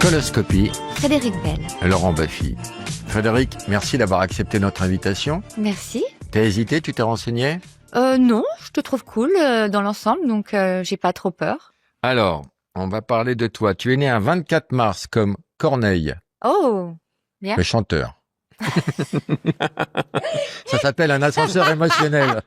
Coloscopie, Frédéric Bell. Laurent Baffy. Frédéric, merci d'avoir accepté notre invitation. Merci. T'as hésité, tu t'es renseigné? Non, je te trouve cool dans l'ensemble, donc j'ai pas trop peur. Alors, on va parler de toi. Tu es né un 24 mars comme Corneille, Oh, bien. le chanteur. Ça s'appelle un ascenseur émotionnel.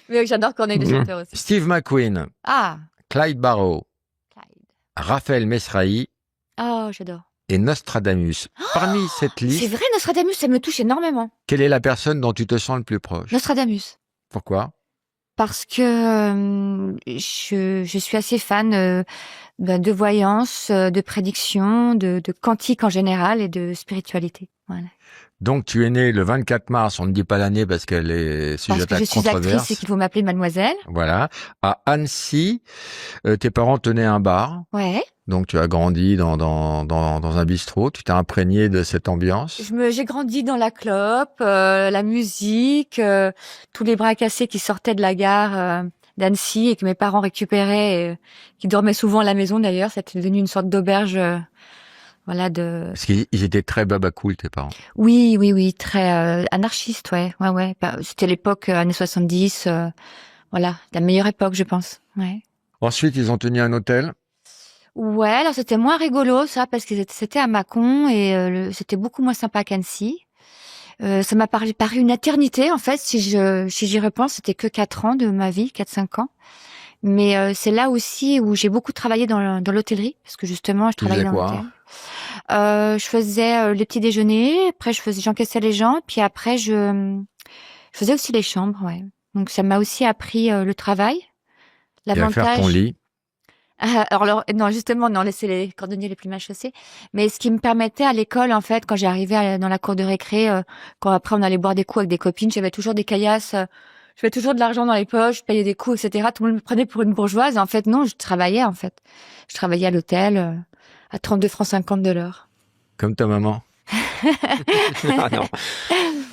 Mais j'adore Corneille le chanteur aussi. Steve McQueen, Ah, Clyde Barrow, Clyde. Raphaël Mesrahi Oh, j'adore. et Nostradamus. Parmi cette C'est liste, vrai, Nostradamus, ça me touche énormément. quelle est la personne dont tu te sens le plus proche? Nostradamus. Pourquoi? Parce que je suis assez fan de voyance, de prédiction, de quantique en général et de spiritualité. Voilà. Donc tu es né le 24 mars, on ne dit pas l'année parce qu'elle est Parce sujette que à je suis controverse. actrice et qu'il faut m'appeler mademoiselle. Voilà. À Annecy, tes parents tenaient un bar. Ouais. Donc tu as grandi dans un bistrot. Tu t'es imprégné de cette ambiance. J'ai grandi dans la clope, la musique, tous les bras cassés qui sortaient de la gare d'Annecy et que mes parents récupéraient, et qui dormaient souvent à la maison d'ailleurs. C'était devenu une sorte d'auberge, voilà de. Parce qu'ils étaient très babacool, tes parents. Oui, très anarchiste, ouais. Bah, c'était l'époque années 70, voilà, la meilleure époque, je pense. Ouais. Ensuite, ils ont tenu un hôtel. Ouais, alors c'était moins rigolo ça parce que c'était à Mâcon et c'était beaucoup moins sympa qu'Annecy. Ça m'a paru une éternité en fait si j'y repense, c'était que 4 ans de ma vie, 4-5 ans. Mais c'est là aussi où j'ai beaucoup travaillé dans l'hôtellerie parce que justement je Tu travaillais faisais dans quoi? l'hôtel. Je faisais les petits déjeuners, après j'encaissais les gens, puis après je faisais aussi les chambres, ouais. Donc ça m'a aussi appris le travail, Et à faire ton l'avantage. lit. Alors, non, justement, non, c'est les cordonniers les plus mal chaussés. Mais ce qui me permettait à l'école, en fait, quand j'arrivais dans la cour de récré, quand après on allait boire des coups avec des copines, j'avais toujours des caillasses, j'avais toujours de l'argent dans les poches, je payais des coups, etc. Tout le monde me prenait pour une bourgeoise. Et en fait, non, je travaillais, en fait. Je travaillais à l'hôtel, à 32,50 francs de l'heure. Comme ta maman. Ah non,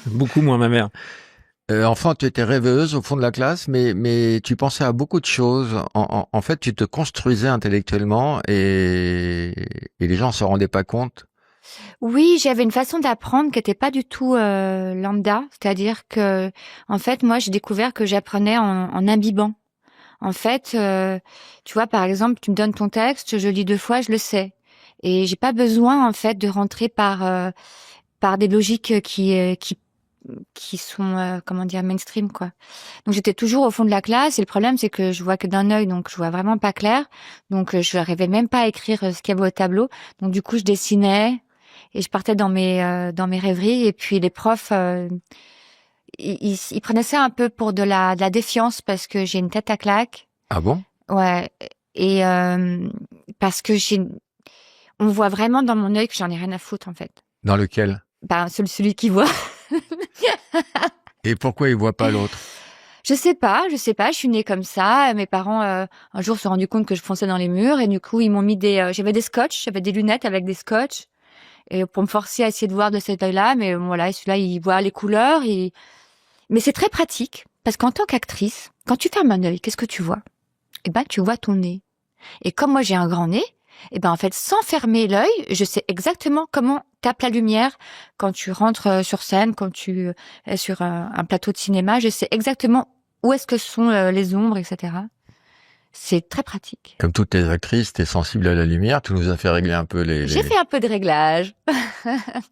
beaucoup moins ma mère. Enfant, tu étais rêveuse au fond de la classe, mais tu pensais à beaucoup de choses. En fait, tu te construisais intellectuellement et les gens se rendaient pas compte. Oui, j'avais une façon d'apprendre qui était pas du tout lambda, c'est-à-dire que, en fait, moi, j'ai découvert que j'apprenais en imbibant. En fait, tu vois, par exemple, tu me donnes ton texte, je lis 2 fois, je le sais, et j'ai pas besoin, en fait, de rentrer par des logiques qui sont comment dire mainstream quoi. Donc j'étais toujours au fond de la classe et le problème c'est que je vois que d'un œil donc je vois vraiment pas clair. Donc je n'arrivais même pas à écrire ce qu'il y avait au tableau. Donc du coup je dessinais et je partais dans mes rêveries et puis les profs ils prenaient ça un peu pour de la défiance parce que j'ai une tête à claque. Ah bon? Ouais et parce que on voit vraiment dans mon œil que j'en ai rien à foutre en fait. Dans lequel? Ben celui qui voit. Et pourquoi ils voient pas l'autre? Je sais pas, je suis née comme ça. Mes parents, un jour, se sont rendus compte que je fonçais dans les murs et du coup, ils m'ont mis j'avais des scotch, j'avais des lunettes avec des scotch et pour me forcer à essayer de voir de cet œil-là. Mais voilà, celui-là, il voit les couleurs. Mais c'est très pratique parce qu'en tant qu'actrice, quand tu fermes un œil, qu'est-ce que tu vois? Eh ben, tu vois ton nez. Et comme moi, j'ai un grand nez, eh ben, en fait, sans fermer l'œil, je sais exactement comment tape la lumière quand tu rentres sur scène, quand tu es sur un plateau de cinéma. Je sais exactement où est-ce que sont les ombres, etc. C'est très pratique. Comme toutes les actrices, t'es sensible à la lumière. Tu nous as fait régler un peu J'ai fait un peu de réglage.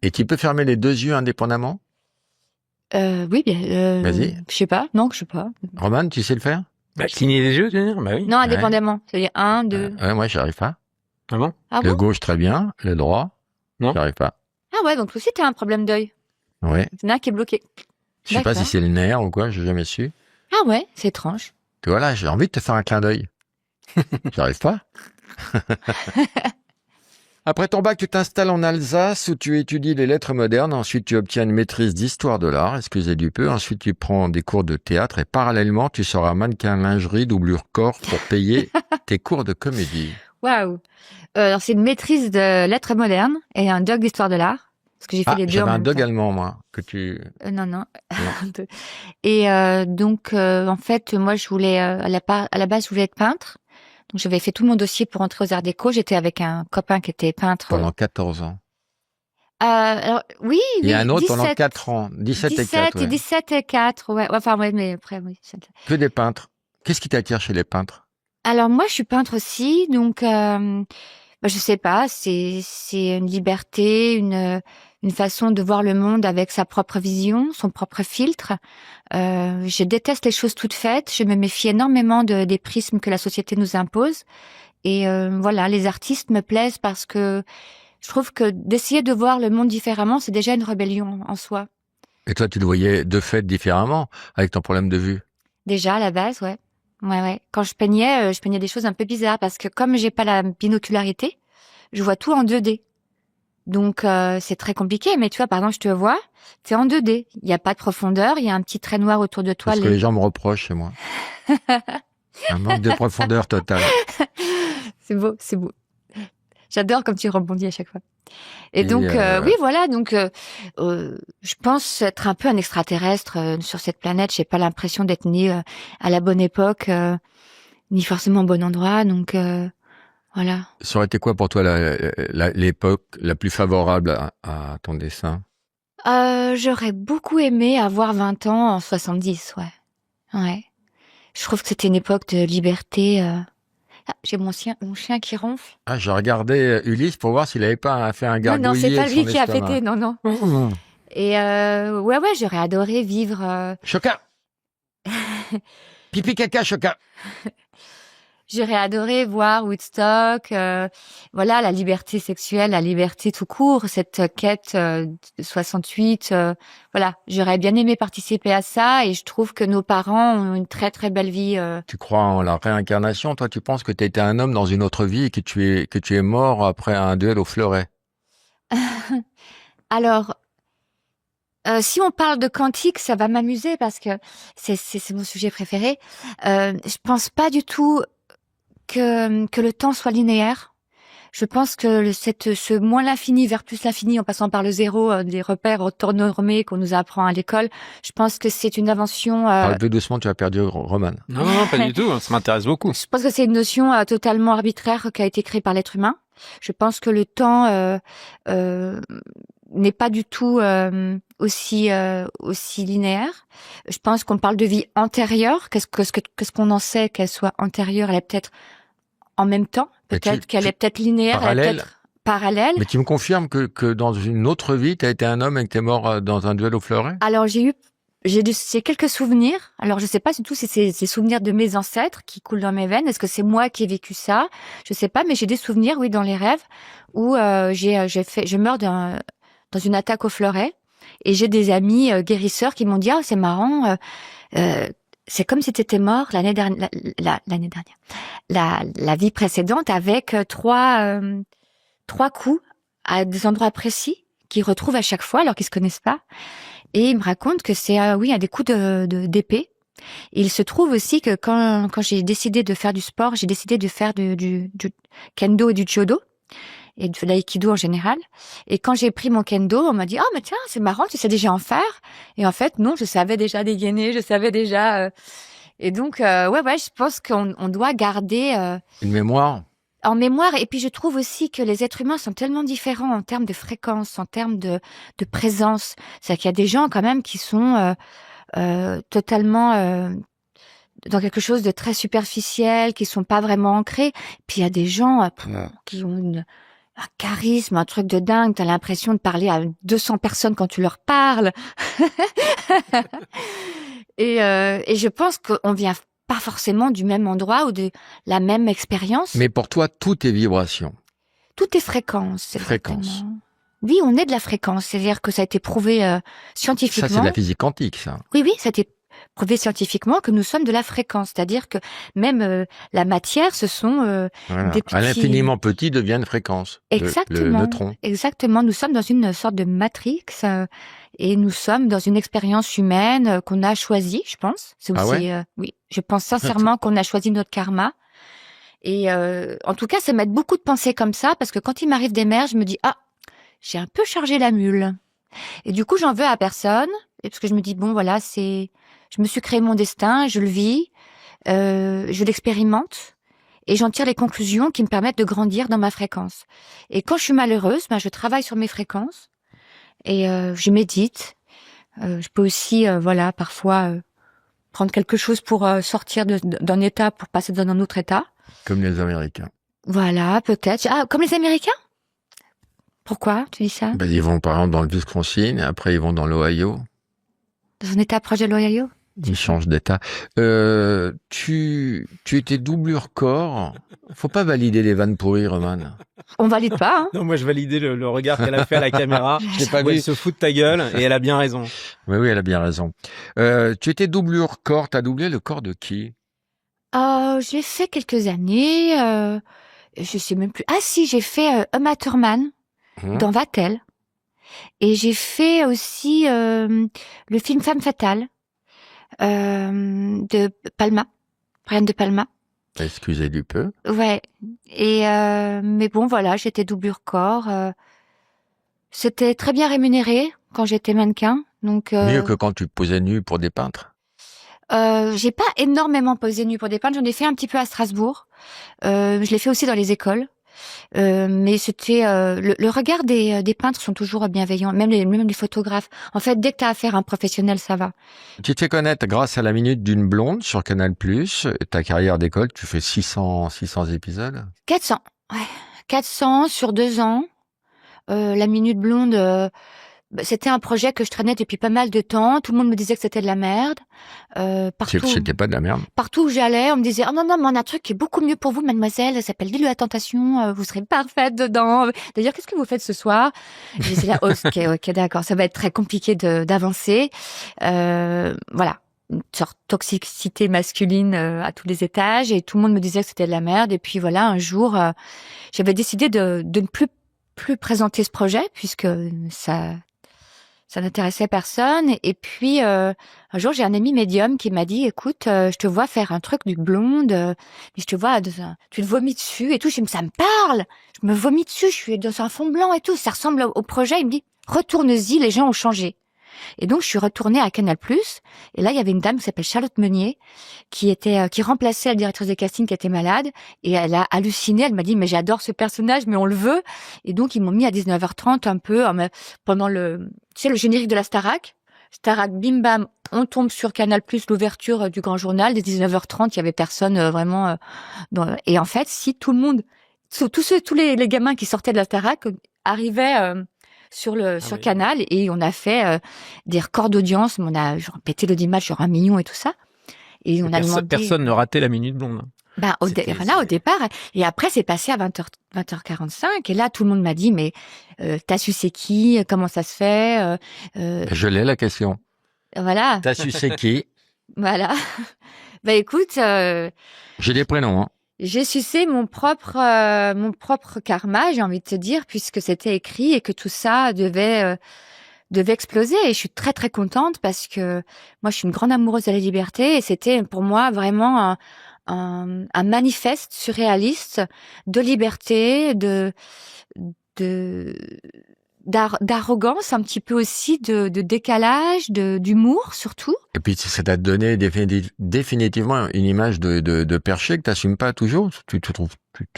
Et tu peux fermer les 2 yeux indépendamment? Oui, bien. Vas-y. Je sais pas. Non, je sais pas. Roman, tu sais le faire? Bah, cligner les yeux, tu veux dire? Bah oui. Non, indépendamment. C'est-à-dire 1, 2. Ouais, moi, j'y arrive pas. Ah bon? Ah Le bon? gauche, très bien. Le droit, Non. j'y arrive pas. Ah ouais, donc toi aussi t'as un problème d'œil. Ouais. Il y en a un qui est bloqué. Je sais pas D'accord. si c'est le nerf ou quoi, j'ai jamais su. Ah ouais, c'est étrange. Tu vois là, j'ai envie de te faire un clin d'œil. J'arrive pas. Après ton bac, tu t'installes en Alsace où tu étudies les lettres modernes. Ensuite, tu obtiens une maîtrise d'histoire de l'art, excusez du peu. Ensuite, tu prends des cours de théâtre et parallèlement, tu seras mannequin lingerie, doublure corps pour payer tes cours de comédie. Waouh. Alors c'est une maîtrise de lettres modernes et un doc d'histoire de l'art. Parce que j'ai fait Ah, les deux en j'avais un même dog temps. allemand, moi, que tu... Non. Et donc en fait moi je voulais à la base je voulais être peintre. Donc, j'avais fait tout mon dossier pour entrer aux Arts Déco. J'étais avec un copain qui était peintre. Pendant 14 ans. Alors, oui, Il y a un autre 17, pendant 4 ans. 17 et 4, ouais. 17 et 4, ouais. Enfin, ouais, mais après, oui. Que des peintres. Qu'est-ce qui t'attire chez les peintres? Alors, moi, je suis peintre aussi, donc, je sais pas, c'est une liberté, une façon de voir le monde avec sa propre vision, son propre filtre. Je déteste les choses toutes faites. Je me méfie énormément des prismes que la société nous impose. Et voilà, les artistes me plaisent parce que je trouve que d'essayer de voir le monde différemment, c'est déjà une rébellion en soi. Et toi, tu le voyais de fait différemment avec ton problème de vue? Déjà, à la base, ouais. Ouais. Quand je peignais des choses un peu bizarres parce que comme j'ai pas la binocularité, je vois tout en 2D. Donc, c'est très compliqué. Mais tu vois, par exemple, je te vois, c'est en 2D. Il n'y a pas de profondeur, il y a un petit trait noir autour de toi. C'est ce que les gens me reprochent chez moi. Un manque de profondeur totale. C'est beau, c'est beau. J'adore comme tu rebondis à chaque fois. Et donc, oui, voilà. Donc, je pense être un peu un extraterrestre sur cette planète. J'ai pas l'impression d'être née à la bonne époque, ni forcément au bon endroit. Donc, voilà. Ça aurait été quoi pour toi l'époque la plus favorable à ton dessin? J'aurais beaucoup aimé avoir 20 ans en 70, ouais. Je trouve que c'était une époque de liberté. Ah, j'ai mon chien qui ronfle. Ah, je regardais Ulysse pour voir s'il avait pas fait un gargouillis. Non, c'est pas avec lui son qui a estomac. pété, non. Et ouais, j'aurais adoré vivre. Choca. Pipi caca choca. J'aurais adoré voir Woodstock, voilà, la liberté sexuelle, la liberté tout court, cette quête de 68. Voilà, j'aurais bien aimé participer à ça et je trouve que nos parents ont une très très belle vie. Tu crois en la réincarnation? Toi, tu penses que tu étais un homme dans une autre vie et que tu es mort après un duel au fleuret? Alors, si on parle de quantique, ça va m'amuser parce que c'est mon sujet préféré. Je pense pas du tout que le temps soit linéaire. Je pense que ce moins l'infini vers plus l'infini en passant par le zéro, des repères orthonormés qu'on nous apprend à l'école, je pense que c'est une invention. Parle plus doucement, tu as perdu Roman. Non, pas du tout. Ça m'intéresse beaucoup. Je pense que c'est une notion totalement arbitraire qui a été créée par l'être humain. Je pense que le temps n'est pas du tout aussi linéaire. Je pense qu'on parle de vie antérieure. Qu'est-ce qu'on en sait qu'elle soit antérieure? Elle est peut-être en même temps. Peut-être qu'elle est peut-être linéaire. Parallèle. Elle est peut-être parallèle. Mais tu me confirmes que dans une autre vie, tu as été un homme et que tu es mort dans un duel au fleuret? Alors j'ai quelques souvenirs. Alors je sais pas du tout si c'est des souvenirs de mes ancêtres qui coulent dans mes veines. Est-ce que c'est moi qui ai vécu ça? Je sais pas, mais j'ai des souvenirs, oui, dans les rêves où je meurs dans une attaque au fleuret et j'ai des amis guérisseurs qui m'ont dit c'est marrant. C'est comme si tu étais mort l'année dernière, la vie précédente avec trois coups à des endroits précis qu'ils retrouvent à chaque fois alors qu'ils se connaissent pas. Et ils me racontent que c'est à des coups d'épée. Et il se trouve aussi que quand j'ai décidé de faire du sport, j'ai décidé de faire du kendo et du judo et de l'aïkido en général. Et quand j'ai pris mon kendo, on m'a dit mais tiens, c'est marrant, tu sais déjà en faire. Et en fait non, je savais déjà dégainer, je savais déjà et donc je pense qu'on doit garder une mémoire en mémoire. Et puis je trouve aussi que les êtres humains sont tellement différents en termes de fréquence, en termes de présence. C'est-à-dire qu'il y a des gens quand même qui sont totalement dans quelque chose de très superficiel, qui sont pas vraiment ancrés. Puis il y a des gens qui ont un charisme, un truc de dingue. T'as l'impression de parler à 200 personnes quand tu leur parles. Et je pense qu'on vient pas forcément du même endroit ou de la même expérience. Mais pour toi, tout est vibration. Tout est fréquence. Fréquence. Oui, on est de la fréquence. C'est-à-dire que ça a été prouvé scientifiquement. Ça, c'est de la physique quantique, ça. Oui, ça a été prouvé scientifiquement que nous sommes de la fréquence. C'est-à-dire que même la matière, ce sont des petits... À l'infiniment petit devient une fréquence. Exactement. Le neutron. Exactement. Nous sommes dans une sorte de matrix et nous sommes dans une expérience humaine qu'on a choisie, je pense. C'est aussi, oui, je pense sincèrement qu'on a choisi notre karma. Et en tout cas, ça m'aide beaucoup de penser comme ça parce que quand il m'arrive des merdes, je me dis j'ai un peu chargé la mule. Et du coup, j'en veux à personne parce que je me dis je me suis créé mon destin, je le vis, je l'expérimente et j'en tire les conclusions qui me permettent de grandir dans ma fréquence. Et quand je suis malheureuse, je travaille sur mes fréquences et je médite. Je peux aussi, parfois prendre quelque chose pour sortir d'un état pour passer dans un autre état. Comme les Américains. Voilà, peut-être. Ah, comme les Américains? Pourquoi tu dis ça? Ils vont par exemple dans le Wisconsin, et après ils vont dans l'Ohio. Dans un état proche de l'Ohio? Ils changent d'état. Tu étais doublure corps. Faut pas valider les vannes pourries, Roman. On valide pas, hein. Non, moi je validais le regard qu'elle a fait à la caméra. Je l'ai pas où vu. elle se fout de ta gueule et elle a bien raison. Oui, elle a bien raison. Tu étais doublure corps. T'as doublé le corps de qui? Je l'ai fait quelques années. Je sais même plus. Ah si, j'ai fait Uma Thurman dans Vatel. Et j'ai fait aussi le film Femme fatale de Palma, Brian De Palma. Excusez du peu. Ouais. Et mais bon, voilà, j'étais doublure corps. C'était très bien rémunéré quand j'étais mannequin. Donc Mieux que quand tu posais nu pour des peintres. j'ai pas énormément posé nu pour des peintres. J'en ai fait un petit peu à Strasbourg. Je l'ai fait aussi dans les écoles. Mais c'était le regard des peintres sont toujours bienveillants, même les photographes. En fait, dès que tu as affaire à un professionnel, ça va. Tu te fais connaître grâce à la minute d'une blonde sur Canal+. Ta carrière d'école, tu fais 600 épisodes. 400, ouais, 400 sur 2 ans. La minute blonde, c'était un projet que je traînais depuis pas mal de temps. Tout le monde me disait que c'était de la merde. C'était pas de la merde. Partout où j'allais, on me disait « Oh non, mais on a un truc qui est beaucoup mieux pour vous, mademoiselle. Ça s'appelle L'île de la tentation. Vous serez parfaite dedans. D'ailleurs, qu'est-ce que vous faites ce soir ?» Je disais là « Ok, d'accord. Ça va être très compliqué d'avancer. » Voilà. Une sorte de toxicité masculine à tous les étages. Et tout le monde me disait que c'était de la merde. Et puis voilà, un jour, j'avais décidé de ne plus présenter ce projet puisque ça n'intéressait personne. Et puis, un jour, j'ai un ami médium qui m'a dit, écoute, je te vois faire un truc du blonde, mais je te vois, tu te vomis dessus et tout. Je me dis, ça me parle. Je me vomis dessus, je suis dans un fond blanc et tout. Ça ressemble au projet. Il me dit, retourne-y, les gens ont changé. Et donc, je suis retournée à Canal+. Et là, il y avait une dame qui s'appelle Charlotte Meunier, qui remplaçait la directrice des castings qui était malade. Et elle a halluciné. Elle m'a dit, mais j'adore ce personnage, mais on le veut. Et donc, ils m'ont mis à 19h30 un peu, pendant le générique de la Starac. Starac, bim bam, on tombe sur Canal+, l'ouverture du grand journal. Dès 19h30, il y avait personne vraiment et en fait, si tout le monde, tous les gamins qui sortaient de la Starac arrivaient sur Canal, et on a fait des records d'audience. On a pété l'audimat sur 1 million et tout ça. Et on a demandé... Personne ne ratait la minute blonde. Au départ. Et après, c'est passé à 20h45. Et là, tout le monde m'a dit, mais t'as su c'est qui? Comment ça se fait? Je l'ai, la question. Voilà. T'as su c'est qui? Voilà. Écoute... J'ai des prénoms, hein. J'ai sucé mon propre karma, j'ai envie de te dire, puisque c'était écrit et que tout ça devait exploser. Et je suis très très contente parce que moi je suis une grande amoureuse de la liberté et c'était pour moi vraiment un manifeste surréaliste de liberté, d'arrogance, un petit peu aussi de décalage, d'humour surtout. Et puis ça t'a donné définitivement une image de perché que t'assumes pas toujours. Tu te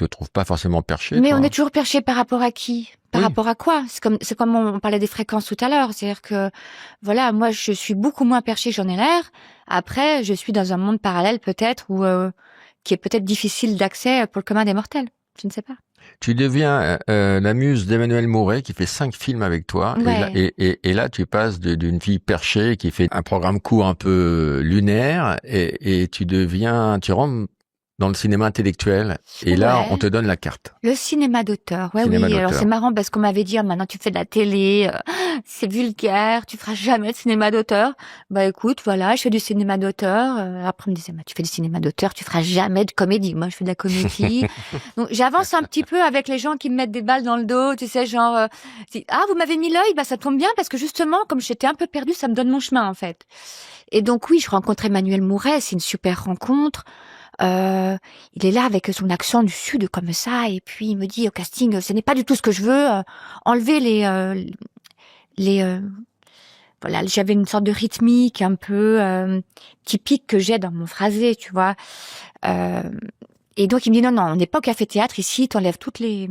trouves pas forcément perché. Mais toi. on est toujours perché par rapport à qui? Par rapport à quoi? C'est comme on parlait des fréquences tout à l'heure. C'est-à-dire que, voilà, moi, je suis beaucoup moins perché que j'en ai l'air. Après, je suis dans un monde parallèle, peut-être, qui est peut-être difficile d'accès pour le commun des mortels. Je ne sais pas. Tu deviens la muse d'Emmanuel Mouret qui fait 5 films avec toi. Ouais. Et là, tu passes d'une fille perchée qui fait un programme court un peu lunaire et tu rentres dans le cinéma intellectuel. Et là, on te donne la carte. Le cinéma d'auteur. Ouais, cinéma d'auteur. Alors c'est marrant parce qu'on m'avait dit, maintenant tu fais de la télé, c'est vulgaire, tu feras jamais de cinéma d'auteur. Écoute, voilà, je fais du cinéma d'auteur. Après, on me disait, tu fais du cinéma d'auteur, tu feras jamais de comédie. Moi, je fais de la comédie. Donc, j'avance un petit peu avec les gens qui me mettent des balles dans le dos, tu sais, genre, vous m'avez mis l'œil, ça tombe bien parce que justement, comme j'étais un peu perdue, ça me donne mon chemin, en fait. Et donc, oui, je rencontre Emmanuel Mouret, c'est une super rencontre. Il est là avec son accent du sud comme ça et puis il me dit au casting ce n'est pas du tout ce que je veux, enlever voilà, j'avais une sorte de rythmique un peu typique que j'ai dans mon phrasé, tu vois, Et donc, il me dit, non, on n'est pas au café-théâtre, ici, t'enlèves toutes les...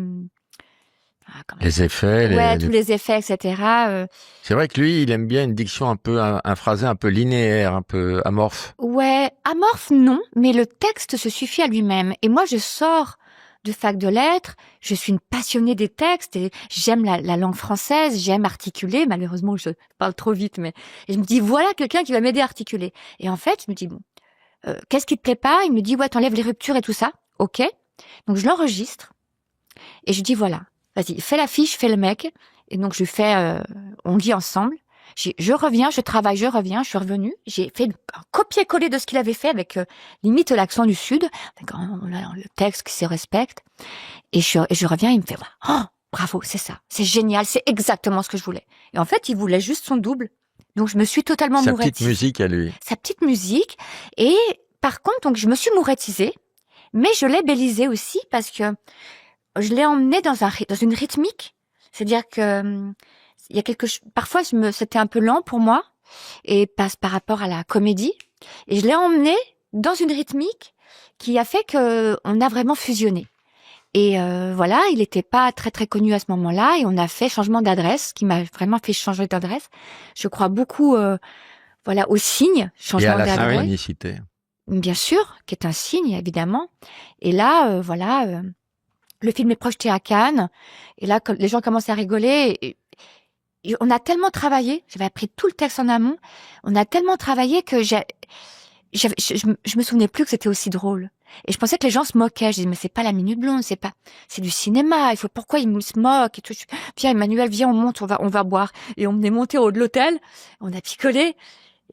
Les effets. Ouais, tous les effets, etc. C'est vrai que lui, il aime bien une diction un phrasé un peu linéaire, un peu amorphe. Ouais, amorphe, non, mais le texte se suffit à lui-même. Et moi, je sors de fac de lettres, je suis une passionnée des textes et j'aime la langue française, j'aime articuler. Malheureusement, je parle trop vite, mais et je me dis, voilà quelqu'un qui va m'aider à articuler. Et en fait, je me dis, bon, qu'est-ce qui te plaît pas? Il me dit, ouais, t'enlèves les ruptures et tout ça. Ok. Donc, je l'enregistre et je dis, voilà, vas-y, fais la fiche, fais le mec. Et donc, je lui fais, on lit ensemble. Je reviens, je travaille, je reviens, je suis revenue. J'ai fait un copier-coller de ce qu'il avait fait avec limite l'accent du Sud, avec le texte qui se respecte. Et je reviens, il me fait « Oh, bravo, c'est ça, c'est génial, c'est exactement ce que je voulais. » Et en fait, il voulait juste son double. Donc, je me suis totalement mourettisée. Sa petite musique à lui. Sa petite musique. Et par contre, donc, je me suis mourettisée, mais je l'ai bellisée aussi parce que je l'ai emmenée dans une rythmique. C'est-à-dire que il y a parfois c'était un peu lent pour moi et passe par rapport à la comédie et je l'ai emmené dans une rythmique qui a fait que on a vraiment fusionné. Et voilà, il n'était pas très très connu à ce moment-là et on a fait changement d'adresse, qui m'a vraiment fait changer d'adresse. Je crois beaucoup voilà au signe, changement d'adresse. Et à la synchronicité. Bien sûr, qui est un signe évidemment. Et là voilà, le film est projeté à Cannes et là les gens commencent à rigoler. Et on a tellement travaillé, j'avais appris tout le texte en amont, on a tellement travaillé que je me souvenais plus que c'était aussi drôle. Et je pensais que les gens se moquaient. Je disais, mais c'est pas la Minute Blonde, c'est du cinéma. Pourquoi ils se moquent et tout. Viens, Emmanuel, viens, on monte, on va boire. Et on est monté au haut de l'hôtel, on a picolé,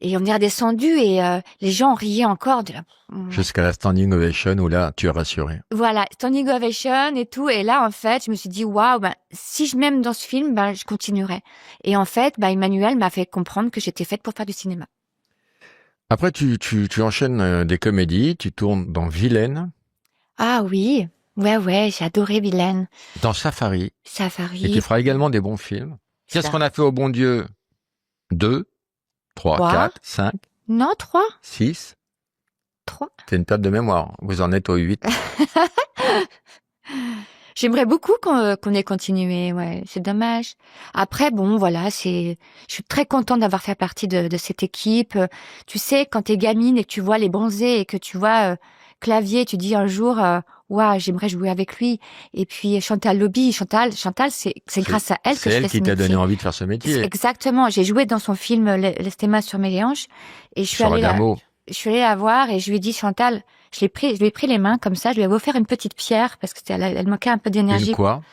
et on est redescendu, et les gens riaient encore. Jusqu'à la standing ovation où là, tu es rassuré. Voilà, standing ovation et tout. Et là, en fait, je me suis dit, waouh, si je m'aime dans ce film, je continuerai. Et en fait, Emmanuel m'a fait comprendre que j'étais faite pour faire du cinéma. Après, tu enchaînes des comédies, tu tournes dans Vilaine. Ah oui, ouais, j'ai adoré Vilaine. Dans Safari. Safari. Et tu feras également des bons films. Qu'est-ce qu'on a fait au bon Dieu? 2, 3, 4, 5. Non, 3. 6. 3. C'est une perte de mémoire. Vous en êtes au 8. J'aimerais beaucoup qu'on ait continué, ouais, c'est dommage. Après, bon, voilà, je suis très contente d'avoir fait partie de cette équipe. Tu sais, quand t'es gamine et que tu vois les bronzés et que tu vois Clavier, tu dis un jour, waouh, j'aimerais jouer avec lui. Et puis Chantal Lobby, Chantal, c'est grâce à elle que je fais ce métier. C'est elle qui t'a donné envie de faire ce métier. Exactement. J'ai joué dans son film L'estéma sur mes hanches et je suis allée la voir et je lui ai dit, Chantal, je lui ai pris les mains comme ça, je lui ai offert une petite pierre parce que elle manquait un peu d'énergie. Une quoi?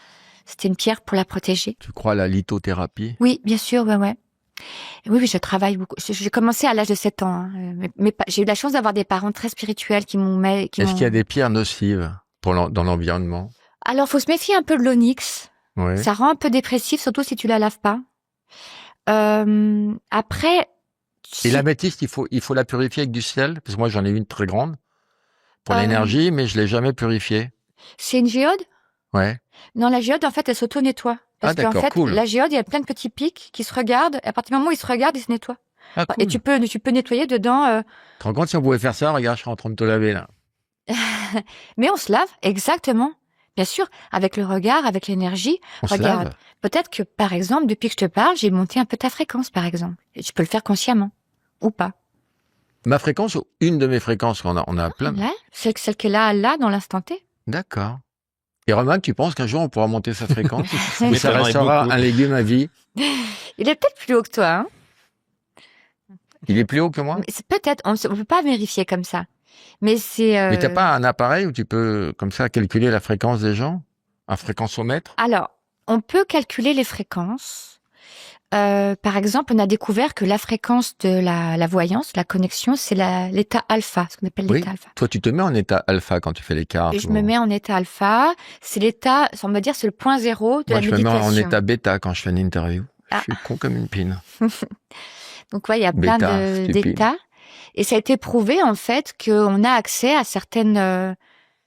C'était une pierre pour la protéger. Tu crois à la lithothérapie? Oui, bien sûr, ouais. Oui, je travaille beaucoup. J'ai commencé à l'âge de 7 ans. Hein. Mais j'ai eu la chance d'avoir des parents très spirituels qui m'ont... Est-ce qu'il y a des pierres nocives dans l'environnement? Alors, faut se méfier un peu de l'onyx. Ouais. Ça rend un peu dépressif, surtout si tu la laves pas. Après... Et l'améthyste, il faut la purifier avec du sel? Parce que moi, j'en ai une très grande pour l'énergie, mais je l'ai jamais purifiée. C'est une géode? Ouais. Non, la géode, en fait, elle s'auto-nettoie. Parce qu'en fait, cool. la géode, il y a plein de petits pics qui se regardent. Et à partir du moment où ils se regardent, ils se nettoient. Ah, cool. Et tu peux nettoyer dedans. Tu te rends compte si on pouvait faire ça? Regarde, je suis en train de te laver, là. Mais on se lave, exactement. Bien sûr, avec le regard, avec l'énergie. Regarde, peut-être que, par exemple, depuis que je te parle, j'ai monté un peu ta fréquence, par exemple. Et tu peux le faire consciemment. Ou pas. Ma fréquence ou une de mes fréquences? On a plein. Là, celle qui est là, dans l'instant T. D'accord. Et Romain, tu penses qu'un jour on pourra monter sa fréquence? Ou ça restera un légume à vie? Il est peut-être plus haut que toi, hein? Il est plus haut que moi? C'est peut-être, on peut pas vérifier comme ça. Mais c'est... Mais t'as pas un appareil où tu peux, comme ça, calculer la fréquence des gens? Un fréquencomètre? Alors, on peut calculer les fréquences. Par exemple, on a découvert que la fréquence de la voyance, la connexion, c'est l'état alpha, ce qu'on appelle l'état alpha. Toi, tu te mets en état alpha quand tu fais les cartes? Et je me mets en état alpha. C'est l'état, on va dire, c'est le point zéro de la méditation. Moi, je me mets en état bêta quand je fais une interview. Je suis con comme une pine. Donc, ouais, il y a plein d'états. Et ça a été prouvé, en fait, qu'on a accès à certaines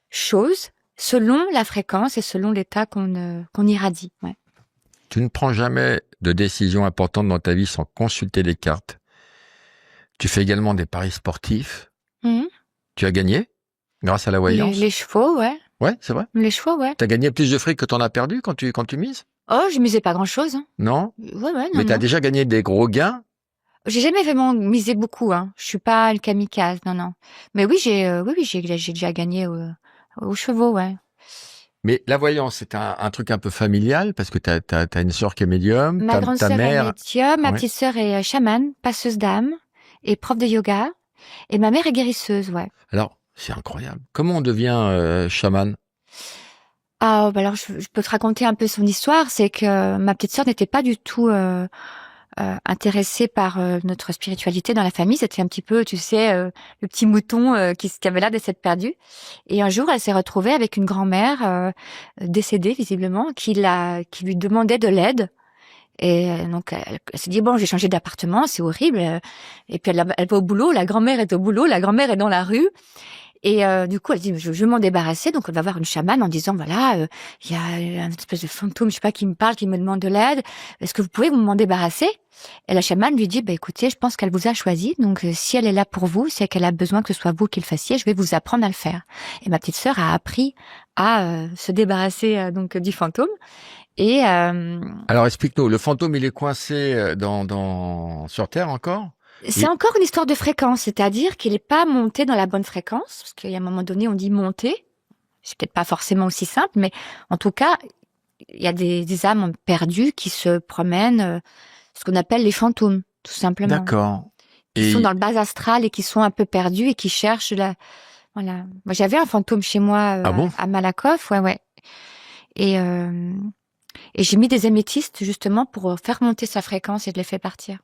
choses selon la fréquence et selon l'état qu'on irradie. Ouais. Tu ne prends jamais de décision importante dans ta vie sans consulter les cartes. Tu fais également des paris sportifs. Tu as gagné? Grâce à la voyance. Les chevaux, ouais. Ouais, c'est vrai. Les chevaux, ouais. T'as gagné plus de fric que t'en as perdu quand tu mises? Oh, je misais pas grand-chose. Hein. Non? Ouais, non, Mais t'as non. déjà gagné des gros gains? J'ai jamais vraiment misé beaucoup. Hein. Je suis pas le kamikaze, non. Mais oui, j'ai déjà gagné aux chevaux, ouais. Mais la voyance, c'est un truc un peu familial parce que t'as une sœur qui est médium, Ma grande ta sœur est mère. médium, ma Ouais. petite sœur est chamane, passeuse d'âme et prof de yoga. Et ma mère est guérisseuse, ouais. Alors, c'est incroyable. Comment on devient chaman? Ah, bah alors je peux te raconter un peu son histoire. C'est que ma petite sœur n'était pas du tout intéressée par notre spiritualité dans la famille. C'était un petit peu, tu sais, le petit mouton qui avait l'air d'être perdu. Et un jour, elle s'est retrouvée avec une grand-mère décédée visiblement, qui lui demandait de l'aide. Et donc elle s'est dit bon, j'ai changé d'appartement, c'est horrible. Et puis elle va au boulot, la grand-mère est au boulot, la grand-mère est dans la rue. Et du coup, elle dit, je veux m'en débarrasser. Donc, elle va voir une chamane en disant, voilà, il y a une espèce de fantôme, je sais pas, qui me parle, qui me demande de l'aide. Est-ce que vous pouvez m'en débarrasser? Et la chamane lui dit, bah, écoutez, je pense qu'elle vous a choisi. Donc, si elle est là pour vous, c'est qu'elle a besoin que ce soit vous qui le fassiez. Je vais vous apprendre à le faire. Et ma petite sœur a appris à se débarrasser donc du fantôme. Et Alors, explique-nous. Le fantôme, il est coincé sur Terre encore? c'est encore une histoire de fréquence, c'est-à-dire qu'il n'est pas monté dans la bonne fréquence, parce qu'il y a un moment donné, on dit monter. C'est peut-être pas forcément aussi simple, mais en tout cas, il y a des âmes perdues qui se promènent, ce qu'on appelle les fantômes, tout simplement. D'accord. Qui sont dans le bas astral et qui sont un peu perdus et qui cherchent voilà. Moi, j'avais un fantôme chez moi Ah bon? à Malakoff, ouais. Et j'ai mis des améthystes justement pour faire monter sa fréquence et de les faire partir.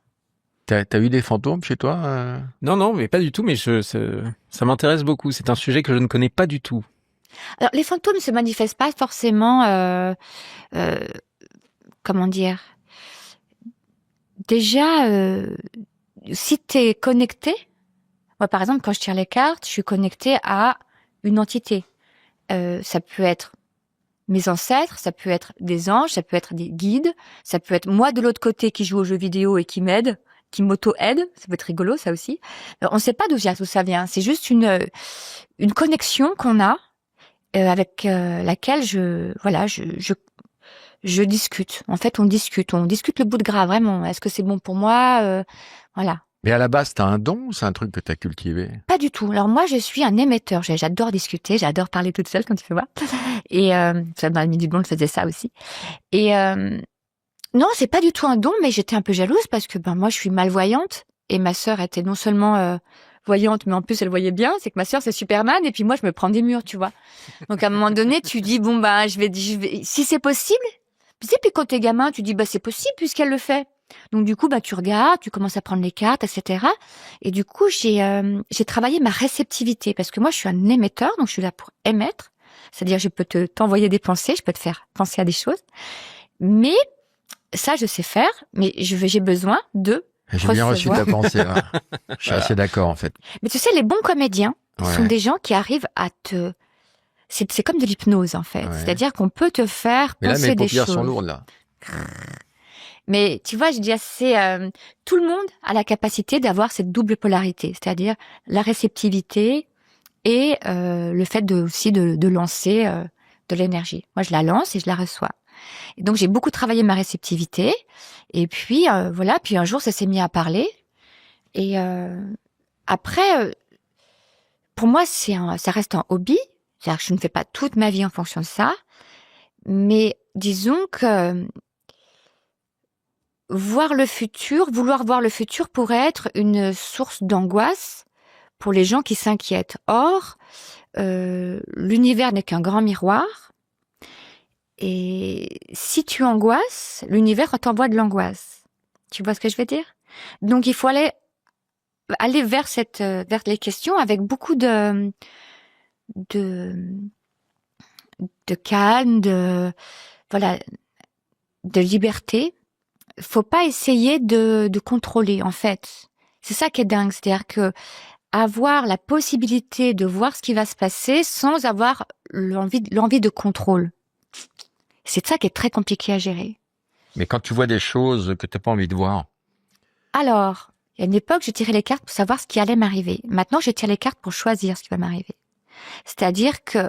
T'as eu des fantômes chez toi? Non, mais pas du tout, mais ça m'intéresse beaucoup. C'est un sujet que je ne connais pas du tout. Alors, les fantômes ne se manifestent pas forcément, comment dire. Déjà, si tu es connecté, moi par exemple, quand je tire les cartes, je suis connectée à une entité. Ça peut être mes ancêtres, ça peut être des anges, ça peut être des guides, ça peut être moi de l'autre côté qui joue aux jeux vidéo et qui m'aide, qui m'auto-aide. Ça peut être rigolo, ça aussi. On ne sait pas d'où ça vient. C'est juste une connexion qu'on a avec laquelle je discute. En fait, on discute le bout de gras, vraiment. Est-ce que c'est bon pour moi? Voilà. Mais à la base, t'as un don ou c'est un truc que t'as cultivé? Pas du tout. Alors moi, je suis un émetteur. J'adore discuter, j'adore parler toute seule, comme tu peux voir. Et ça m'a mis du bon, je faisais ça aussi. Et non, c'est pas du tout un don, mais j'étais un peu jalouse parce que moi, je suis malvoyante et ma sœur était non seulement voyante, mais en plus elle voyait bien. C'est que ma sœur c'est Superman et puis moi je me prends des murs, tu vois. Donc à un moment donné, tu dis bon je vais, si c'est possible. Puis quand t'es gamin, tu dis c'est possible puisqu'elle le fait. Donc du coup tu regardes, tu commences à prendre les cartes, etc. Et du coup j'ai travaillé ma réceptivité parce que moi je suis un émetteur, donc je suis là pour émettre. C'est-à-dire je peux t'envoyer des pensées, je peux te faire penser à des choses. Mais ça je sais faire, mais j'ai besoin de J'ai bien reçu ta pensée. Là. Je suis assez d'accord en fait. Mais tu sais, les bons comédiens sont des gens qui arrivent à te... C'est comme de l'hypnose en fait. Ouais. C'est-à-dire qu'on peut te faire penser des choses. Mais là, mes paupières sont lourdes là. Mais tu vois, je dis tout le monde a la capacité d'avoir cette double polarité, c'est-à-dire la réceptivité et le fait aussi de lancer de l'énergie. Moi, je la lance et je la reçois. Et donc, j'ai beaucoup travaillé ma réceptivité. Et puis, voilà. Puis un jour, ça s'est mis à parler. Et après, pour moi, ça reste un hobby. C'est-à-dire que je ne fais pas toute ma vie en fonction de ça. Mais disons que vouloir voir le futur pourrait être une source d'angoisse pour les gens qui s'inquiètent. Or, l'univers n'est qu'un grand miroir. Et si tu angoisses, l'univers t'envoie de l'angoisse. Tu vois ce que je veux dire? Donc, il faut aller vers les questions avec beaucoup de calme, de liberté. Faut pas essayer de contrôler, en fait. C'est ça qui est dingue. C'est-à-dire que avoir la possibilité de voir ce qui va se passer sans avoir l'envie de contrôle. C'est ça qui est très compliqué à gérer. Mais quand tu vois des choses que tu n'as pas envie de voir? Alors, il y a une époque, je tirais les cartes pour savoir ce qui allait m'arriver. Maintenant, je tire les cartes pour choisir ce qui va m'arriver. C'est-à-dire que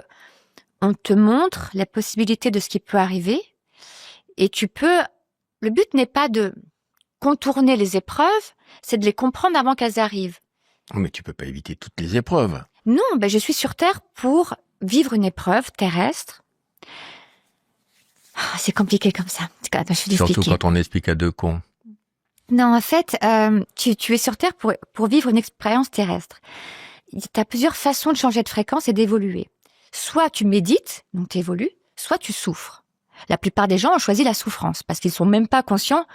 on te montre la possibilité de ce qui peut arriver et le but n'est pas de contourner les épreuves, c'est de les comprendre avant qu'elles arrivent. Mais tu peux pas éviter toutes les épreuves. Non, je suis sur Terre pour vivre une épreuve terrestre. C'est compliqué comme ça. Je suis Surtout quand on explique à deux cons. Non, en fait, tu es sur Terre pour vivre une expérience terrestre. Tu as plusieurs façons de changer de fréquence et d'évoluer. Soit tu médites, donc tu évolues, soit tu souffres. La plupart des gens ont choisi la souffrance parce qu'ils sont même pas conscients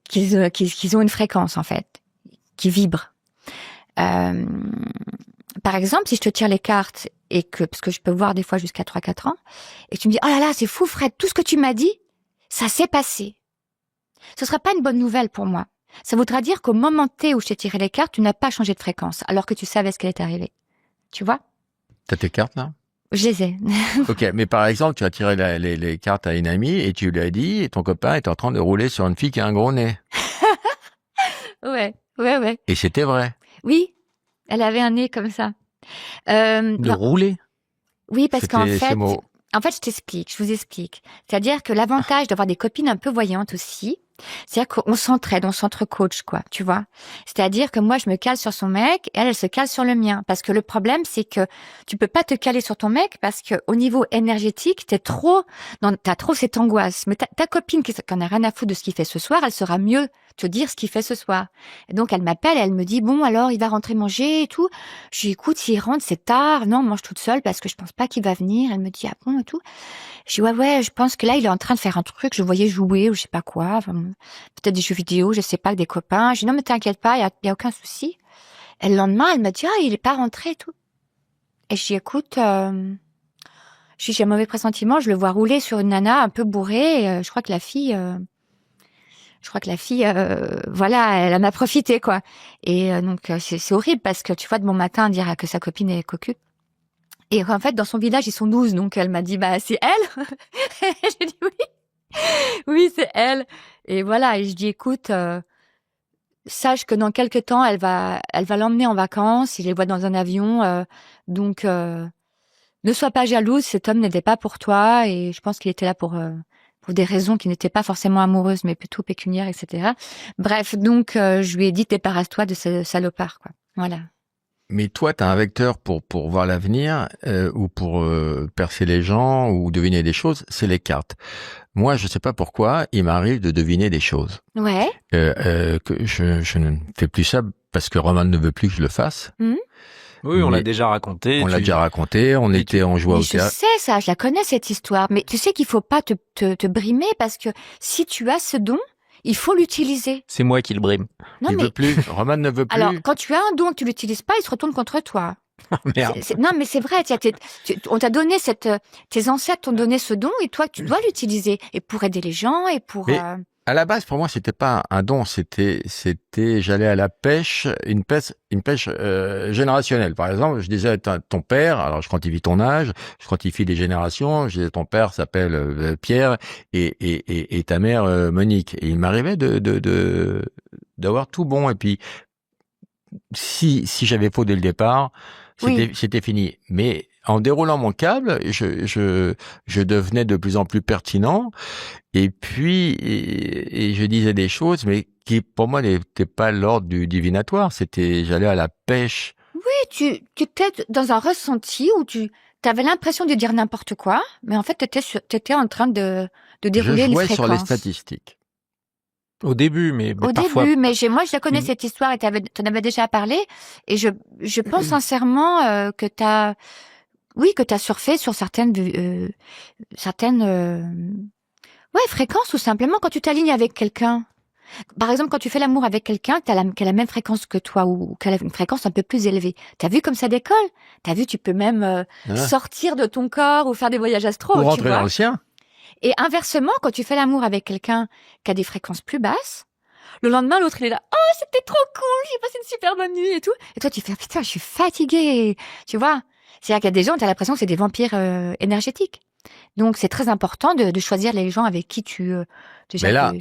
qu'ils ont une fréquence, en fait, qui vibre. Par exemple, si je te tire les cartes parce que je peux voir des fois jusqu'à 3-4 ans, et tu me dis, oh là là, c'est fou Fred, tout ce que tu m'as dit, ça s'est passé. Ce sera pas une bonne nouvelle pour moi. Ça voudra dire qu'au moment T où je t'ai tiré les cartes, tu n'as pas changé de fréquence, alors que tu savais ce qui est arrivé. Tu vois? T'as tes cartes là? Je les ai. Ok, mais par exemple, tu as tiré les cartes à une amie et tu lui as dit, et ton copain est en train de rouler sur une fille qui a un gros nez. Ouais. Et c'était vrai. Oui, elle avait un nez comme ça. De rouler. Oui, parce qu'en C'était fait, ces mots. je vous explique. C'est-à-dire que l'avantage d'avoir des copines un peu voyantes aussi, c'est-à-dire qu'on s'entraide, on s'entre-coach, quoi, tu vois. C'est-à-dire que moi, je me cale sur son mec, et elle se cale sur le mien. Parce que le problème, c'est que tu peux pas te caler sur ton mec parce que au niveau énergétique, t'as trop cette angoisse. Mais ta copine qui en a rien à foutre de ce qu'il fait ce soir, elle saura mieux te dire ce qu'il fait ce soir. Et donc, elle m'appelle, elle me dit, bon, alors, il va rentrer manger et tout. Je lui dis, écoute, s'il rentre, c'est tard. Non, mange toute seule parce que je pense pas qu'il va venir. Elle me dit, ah bon, et tout. Je dis, ouais, je pense que là, il est en train de faire un truc. Je le voyais jouer ou je sais pas quoi. Enfin, peut-être des jeux vidéo, je sais pas, avec des copains. Je dis, non, mais t'inquiète pas, il y a aucun souci. Et le lendemain, elle me dit, il est pas rentré et tout. Et je dis, écoute, j'ai un mauvais pressentiment. Je le vois rouler sur une nana un peu bourrée. Et, je crois que la fille, voilà, elle en a profité, quoi. Et donc, c'est horrible parce que tu vois, de bon matin, dire que sa copine est cocu. Et en fait, dans son village, ils sont 12. Donc, elle m'a dit, c'est elle. J'ai dit oui. Oui, c'est elle. Et voilà. Et je dis, écoute, sache que dans quelques temps, elle va l'emmener en vacances. Il les voit dans un avion. Donc, ne sois pas jalouse. Cet homme n'était pas pour toi. Et je pense qu'il était là pour des raisons qui n'étaient pas forcément amoureuses, mais plutôt pécuniaires, etc. Bref, donc, je lui ai dit, débarrasse-toi de ce salopard, quoi. Voilà. Mais toi, tu as un vecteur pour voir l'avenir ou pour percer les gens ou deviner des choses, c'est les cartes. Moi, je sais pas pourquoi, il m'arrive de deviner des choses. Ouais. Que je ne fais plus ça parce que Roman ne veut plus que je le fasse. Mmh. Oui, on Mais l'a déjà raconté. On l'a déjà raconté, on jouait Mais au je théâtre. sais ça, je la connais cette histoire. Mais tu sais qu'il faut pas te brimer parce que si tu as ce don, il faut l'utiliser. C'est moi qui le brime. Non, Il mais veut plus, Roman ne veut plus. alors, quand tu as un don et que tu l'utilises pas, il se retourne contre toi. Merde. Non, mais c'est vrai. On t'a donné tes ancêtres t'ont donné ce don et toi, tu dois l'utiliser. Et pour aider les gens et pour. Mais à la base, pour moi, c'était pas un don, c'était, j'allais à la pêche, une pêche générationnelle. Par exemple, je disais à ton père, alors je quantifie ton âge, je quantifie les générations, je disais ton père s'appelle Pierre et ta mère Monique. Et il m'arrivait d'avoir tout bon. Et puis, si j'avais faux dès le départ, c'était fini. Mais en déroulant mon câble, je devenais de plus en plus pertinent. Et puis, et je disais des choses, mais qui pour moi n'étaient pas l'ordre du divinatoire. J'allais à la pêche. Oui, tu étais dans un ressenti où tu avais l'impression de dire n'importe quoi, mais en fait, t'étais en train de dérouler les fréquences. Je jouais sur les statistiques. Au début, mais Au parfois. début, mais moi, je la connais cette histoire et t'en avais déjà parlé. Et je pense sincèrement que t'as surfé sur certaines fréquences ou simplement quand tu t'alignes avec quelqu'un. Par exemple, quand tu fais l'amour avec quelqu'un qui a la même fréquence que toi ou qui a une fréquence un peu plus élevée. T'as vu comme ça décolle? T'as vu, tu peux même sortir de ton corps ou faire des voyages astro. Ou tu rentrer vois. dans le sien. Et inversement, quand tu fais l'amour avec quelqu'un qui a des fréquences plus basses, le lendemain, l'autre, il est là, oh, c'était trop cool, j'ai passé une super bonne nuit et tout. Et toi, tu fais, putain, je suis fatiguée, tu vois. C'est-à-dire qu'il y a des gens, t'as l'impression que c'est des vampires énergétiques. Donc, c'est très important de choisir les gens avec qui tu te mélanges.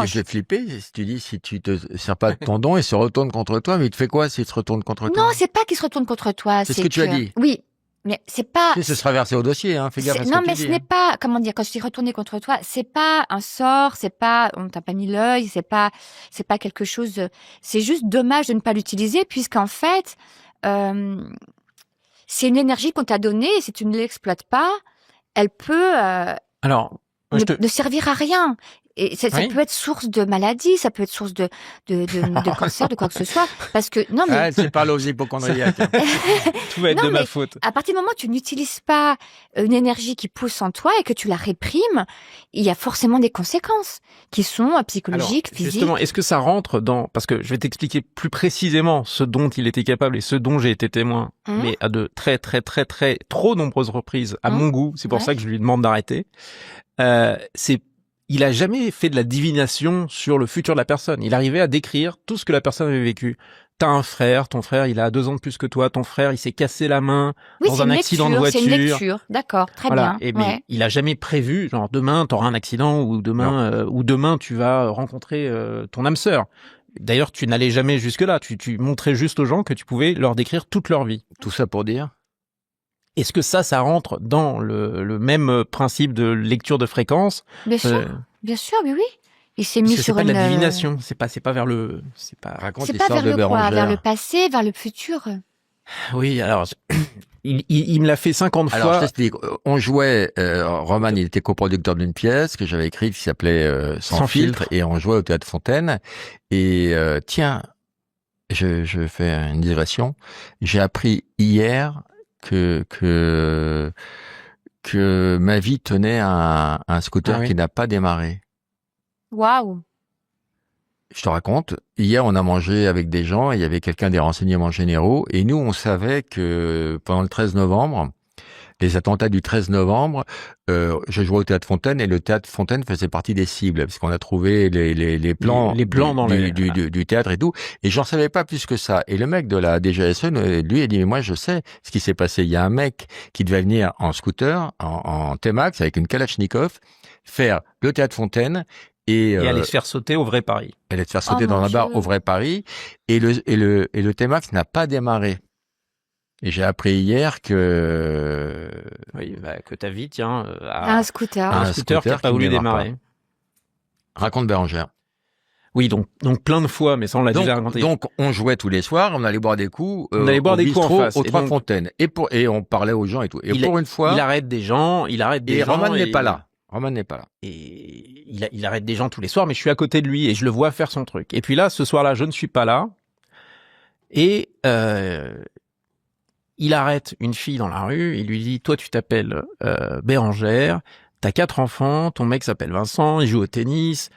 Tu fais flipper, si tu te sers pas de ton don, il se retourne contre toi, mais il te fait quoi s'il se retourne contre toi? Non, c'est pas qu'il se retourne contre toi. C'est ce que tu as dit. Oui. Mais c'est pas. Ce sera versé au dossier, hein. Fais gaffe à ce Non, que mais tu ce dis. n'est pas, comment dire, quand je dis retourner contre toi, c'est pas un sort, c'est pas, on t'a pas mis l'œil, c'est pas quelque chose, c'est juste dommage de ne pas l'utiliser puisqu'en fait, euh, c'est une énergie qu'on t'a donnée et si tu ne l'exploites pas, elle peut, Alors, moi, ne servir à rien. Et ça Oui. peut être source de maladie, ça peut être source de cancer, de quoi que ce soit. Parce que, non, mais, Ah, c'est pas aux hypochondriaques. Hein. tout va être Non, de ma mais faute. à partir du moment où tu n'utilises pas une énergie qui pousse en toi et que tu la réprimes, il y a forcément des conséquences qui sont psychologiques, Alors, physiques. justement, est-ce que ça rentre dans... Parce que je vais t'expliquer plus précisément ce dont il était capable et ce dont j'ai été témoin, mais à de très, très, très, très, trop nombreuses reprises, à mon goût. C'est pour Ouais. ça que je lui demande d'arrêter. Il a jamais fait de la divination sur le futur de la personne. Il arrivait à décrire tout ce que la personne avait vécu. T'as un frère, ton frère, il a 2 ans de plus que toi, ton frère, il s'est cassé la main Oui, dans c'est un une accident de lecture, c'est une voiture. lecture. D'accord, très Voilà. bien. Et mais il a jamais prévu, genre demain t'auras un accident ou demain tu vas rencontrer ton âme sœur. D'ailleurs, tu n'allais jamais jusque là. Tu montrais juste aux gens que tu pouvais leur décrire toute leur vie. Tout ça pour dire. Est-ce que ça rentre dans le même principe de lecture de fréquence? Bien sûr, oui, oui. Il s'est Parce mis que c'est sur pas de une. la divination. C'est pas vers le. Raconte C'est pas l'histoire vers de le quoi, Bérangère. vers le passé, vers le futur. Oui, alors il me l'a fait 50 Alors, je fois. t'explique. On jouait, Roman, il était coproducteur d'une pièce que j'avais écrite qui s'appelait Sans filtre, et on jouait au Théâtre Fontaine. Et tiens, je fais une digression. J'ai appris hier que ma vie tenait à un scooter Ah oui. qui n'a pas démarré. Waouh. Je te raconte, hier on a mangé avec des gens, et il y avait quelqu'un des renseignements généraux, et nous on savait que pendant le 13 novembre, les attentats du 13 novembre, je jouais au Théâtre Fontaine, et le Théâtre Fontaine faisait partie des cibles, parce qu'on a trouvé les plans, Les plans dans du théâtre et tout, et j'en savais pas plus que ça. Et le mec de la DGSE, lui, il dit, mais moi je sais ce qui s'est passé. Il y a un mec qui devait venir en scooter, en T-Max, avec une Kalachnikov, faire le Théâtre Fontaine, et aller se faire sauter au vrai Paris. elle est de faire sauter Oh, dans mon un bar Dieu. au vrai Paris, et le T-Max n'a pas démarré. Et j'ai appris hier que Oui, que ta vie tient à Un scooter. un un scooter qui n'a pas ne voulu démarre démarrer. raconte Bérangère. Oui, donc plein de fois, mais ça on l'a déjà raconté. Donc on jouait tous les soirs, on allait boire des coups, On allait boire au des coups en bistrot, face. aux Et Trois donc- Fontaines, et on parlait aux gens et tout. Et pour une fois, il arrête des gens, et Roman n'est pas là. Roman n'est pas là. Et il arrête des gens tous les soirs, mais je suis à côté de lui et je le vois faire son truc. Et puis là, ce soir-là, je ne suis pas là. Et il arrête une fille dans la rue, il lui dit, toi tu t'appelles Bérangère, t'as 4 enfants, ton mec s'appelle Vincent, il joue au tennis,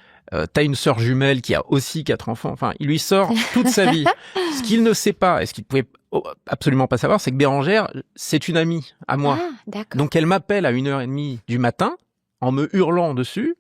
t'as une sœur jumelle qui a aussi 4 enfants. Enfin, il lui sort toute sa vie. Ce qu'il ne sait pas, et ce qu'il pouvait absolument pas savoir, c'est que Bérangère, c'est une amie à moi. Ah, d'accord. Donc elle m'appelle à 1h30 du matin, en me hurlant dessus.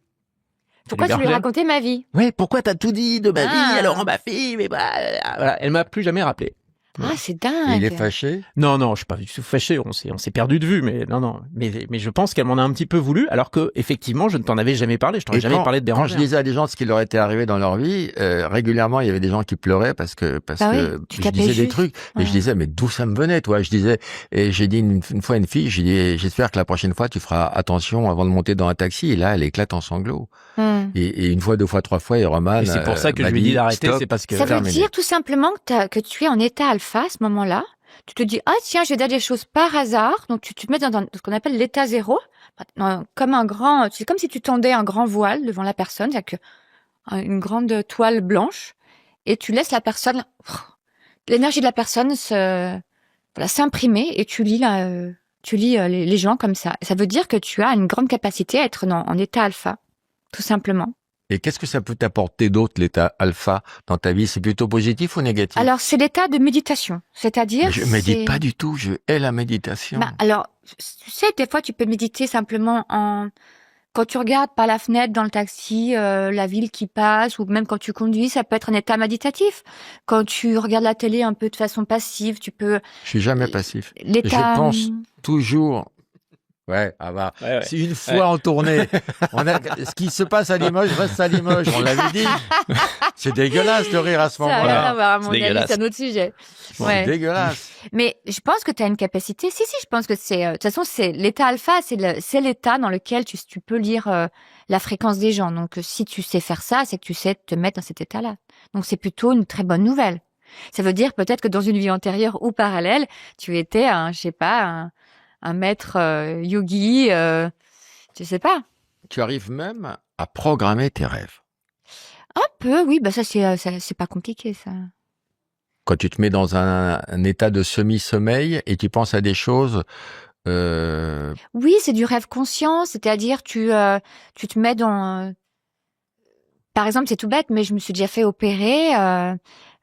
Pourquoi tu lui Bérangère, racontais ma vie? ouais, pourquoi t'as tout dit de ma Ah. vie, alors ma fille, mais voilà, elle m'a plus jamais rappelé. Ah, c'est Et dingue. il est fâché. Non, je suis pas du tout fâché, on s'est perdu de vue, mais non, mais je pense qu'elle m'en a un petit peu voulu, alors que effectivement, je ne t'en avais jamais parlé, je t'aurais Et jamais parlé de quand je Bérangère. disais à des gens ce qui leur était arrivé dans leur vie, régulièrement, il y avait des gens qui pleuraient parce que Bah que oui, tu je tapais disais des juste. trucs, et je Ouais. disais, mais d'où ça me venait, toi? Je disais, et j'ai dit une fois à une fille, j'ai dit, j'espère que la prochaine fois, tu feras attention avant de monter dans un taxi. Et là, elle éclate en sanglots. Hmm. Et une fois, 2 fois, 3 fois, et Roman, Et c'est pour ça que m'a je lui dis d'arrêter, stop, c'est parce que Ça veut terminé. dire tout simplement que tu es en état alpha à ce moment-là. Tu te dis, ah tiens, je vais dire des choses par hasard. Donc tu te mets dans ce qu'on appelle l'état zéro, comme un grand, c'est comme si tu tendais un grand voile devant la personne, c'est-à-dire une grande toile blanche, et tu laisses la personne, l'énergie de la personne s'imprimer, et tu lis les gens comme ça. Ça veut dire que tu as une grande capacité à être en état alpha, tout simplement. Et qu'est-ce que ça peut t'apporter d'autre, l'état alpha, dans ta vie? C'est plutôt positif ou négatif? Alors c'est l'état de méditation, c'est-à-dire Mais je médite pas du tout, je hais la méditation. Bah, alors, tu sais, des fois, tu peux méditer simplement quand tu regardes par la fenêtre dans le taxi, la ville qui passe, ou même quand tu conduis, ça peut être un état méditatif. Quand tu regardes la télé un peu de façon passive, tu peux... Je suis jamais passif. L'état... Je pense toujours Ouais, ah bah, Ouais. si une fois en tournée, ce qui se passe à Limoges reste à Limoges, on l'avait dit. C'est dégueulasse de rire à ce Ça a rien moment-là. à voir, à mon C'est avis, dégueulasse. c'est un autre sujet. C'est Ouais. dégueulasse. Mais je pense que tu as une capacité. Si, je pense que c'est. De toute façon, c'est l'état alpha, c'est l'état dans lequel tu peux lire la fréquence des gens. Donc, si tu sais faire ça, c'est que tu sais te mettre dans cet état-là. Donc, c'est plutôt une très bonne nouvelle. Ça veut dire peut-être que dans une vie antérieure ou parallèle, tu étais un maître yogi, je sais pas. Tu arrives même à programmer tes rêves. Un peu, oui. Bah ça, c'est pas compliqué, ça. Quand tu te mets dans un état de semi-sommeil et tu penses à des choses, Oui, c'est du rêve conscient, c'est-à-dire tu te mets dans. Par exemple, c'est tout bête, mais je me suis déjà fait opérer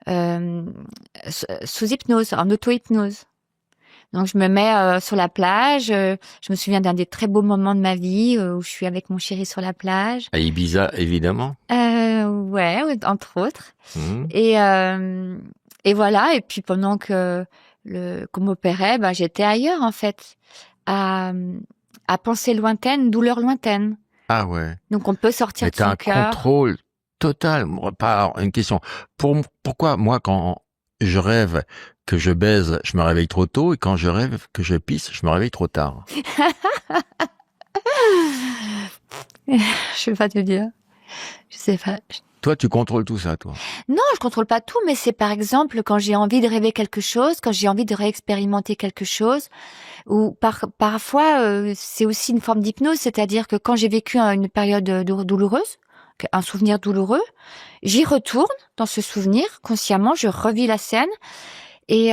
sous hypnose, en auto-hypnose. Donc, je me mets sur la plage. Je me souviens d'un des très beaux moments de ma vie où je suis avec mon chéri sur la plage. à Ibiza, évidemment. Ouais, entre autres. Mmh. Et voilà. Et puis, pendant qu'on m'opérait, ben, j'étais ailleurs, en fait, à pensée lointaine, douleur lointaine. Ah ouais. Donc, on peut sortir Mais de t'as son un cœur. contrôle total. Pas une question. Pourquoi moi, quand je rêve que je baise, je me réveille trop tôt, et quand je rêve que je pisse, je me réveille trop tard. Je vais pas te dire. Je sais pas. Toi, tu contrôles tout ça, toi. Non, je contrôle pas tout, mais c'est par exemple quand j'ai envie de rêver quelque chose, quand j'ai envie de réexpérimenter quelque chose, ou parfois c'est aussi une forme d'hypnose, c'est-à-dire que quand j'ai vécu une période douloureuse, un souvenir douloureux, j'y retourne dans ce souvenir consciemment, je revis la scène et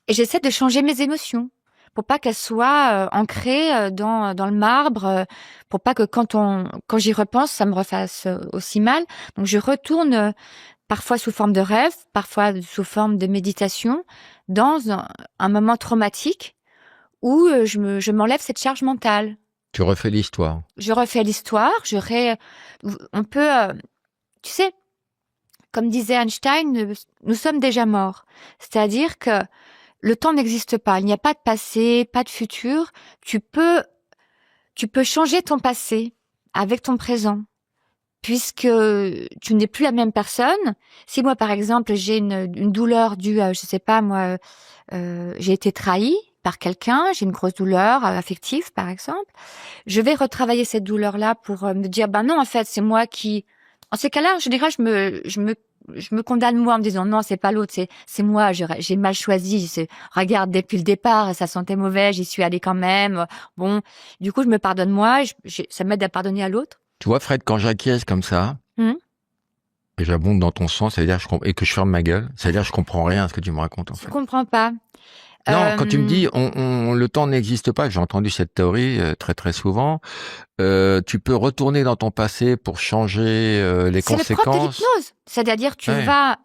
j'essaie de changer mes émotions pour pas qu'elles soient ancrées dans le marbre, pour pas que quand j'y repense, ça me refasse aussi mal. Donc je retourne parfois sous forme de rêve, parfois sous forme de méditation, dans un moment traumatique où je m'enlève cette charge mentale. Tu refais l'histoire. Je refais l'histoire, on peut, tu sais, comme disait Einstein, nous sommes déjà morts. C'est-à-dire que le temps n'existe pas. Il n'y a pas de passé, pas de futur. Tu peux changer ton passé avec ton présent, puisque tu n'es plus la même personne. Si moi, par exemple, j'ai une douleur due à, je sais pas moi, j'ai été trahie par quelqu'un, j'ai une grosse douleur affective, par exemple, je vais retravailler cette douleur-là pour me dire, ben non, en fait, c'est moi qui. En ces cas-là, en général, je me condamne moi en me disant non, c'est pas l'autre, c'est moi, j'ai mal choisi. Regarde, depuis le départ, ça sentait mauvais, j'y suis allée quand même. Bon, du coup, je me pardonne moi, ça m'aide à pardonner à l'autre. Tu vois, Fred, quand j'acquiesce comme ça, et j'abonde dans ton sens, et que je ferme ma gueule, c'est-à-dire que je comprends rien à ce que tu me racontes, en fait. Je comprends pas. Non, quand tu me dis le temps n'existe pas, j'ai entendu cette théorie très très souvent. Tu peux retourner dans ton passé pour changer les conséquences. C'est le propre de l'hypnose. C'est-à-dire tu vas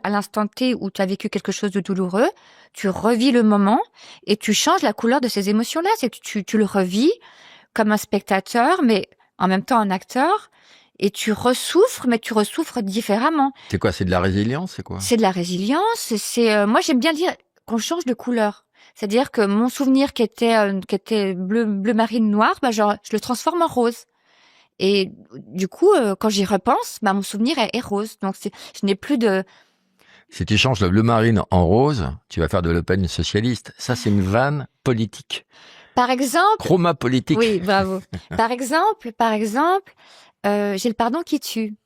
à l'instant T où tu as vécu quelque chose de douloureux, tu revis le moment et tu changes la couleur de ces émotions-là. C'est que tu le revis comme un spectateur, mais en même temps un acteur. Et tu ressouffres, mais tu ressouffres différemment. C'est quoi? C'est de la résilience? C'est quoi? C'est de la résilience. Moi j'aime bien dire qu'on change de couleur. C'est-à-dire que mon souvenir qui était bleu marine noir, bah je le transforme en rose. Et du coup, quand j'y repense, bah mon souvenir est rose. Donc je n'ai plus de. Si tu changes le bleu marine en rose, tu vas faire de Le Pen socialiste. Ça, c'est une vanne politique. Par exemple. Chroma politique. Oui, bravo. Par exemple, j'ai le pardon qui tue.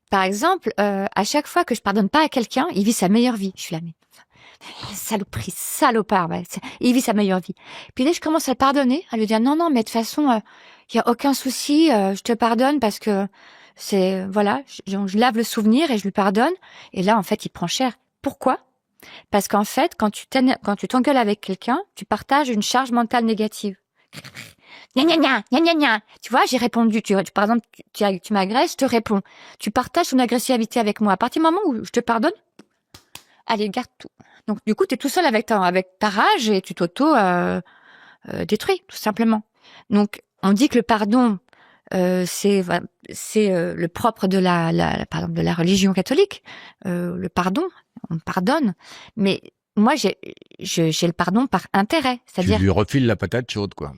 Par exemple, à chaque fois que je pardonne pas à quelqu'un, il vit sa meilleure vie. Je suis là, mais saloperie, salopard, ouais. Il vit sa meilleure vie. Puis dès que je commence à le pardonner, à lui dire non, mais de toute façon, il y a aucun souci, je te pardonne parce que je lave le souvenir et je lui pardonne. Et là, en fait, il prend cher. Pourquoi? Parce qu'en fait, quand tu t'engueules avec quelqu'un, tu partages une charge mentale négative. Gna gna gna, gna gna gna. Tu vois, j'ai répondu. Par exemple, tu m'agresses, je te réponds. Tu partages ton agressivité avec moi. À partir du moment où je te pardonne, allez, garde tout. Donc, du coup, tu es tout seul avec ta rage et tu détruis, tout simplement. Donc, on dit que le pardon, c'est le propre de de la religion catholique. Le pardon, on pardonne. Mais moi, j'ai le pardon par intérêt. Tu C'est-à-dire, lui refiles la patate chaude, quoi.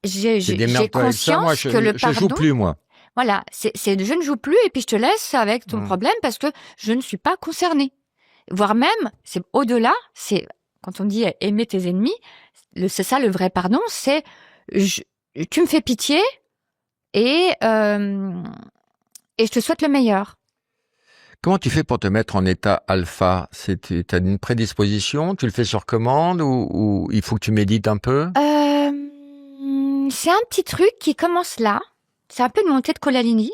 j'ai C'est démerde-toi avec ça, moi, conscience que le je joue pardon, plus, moi. voilà, c'est je ne joue plus et puis je te laisse avec ton problème parce que je ne suis pas concernée. Voire même, c'est au-delà, c'est quand on dit aimer tes ennemis, c'est ça le vrai pardon, c'est tu me fais pitié et je te souhaite le meilleur. Comment tu fais pour te mettre en état alpha? T'as une prédisposition? Tu le fais sur commande ou il faut que tu médites un peu? C'est un petit truc qui commence là. C'est un peu une montée de Kundalini.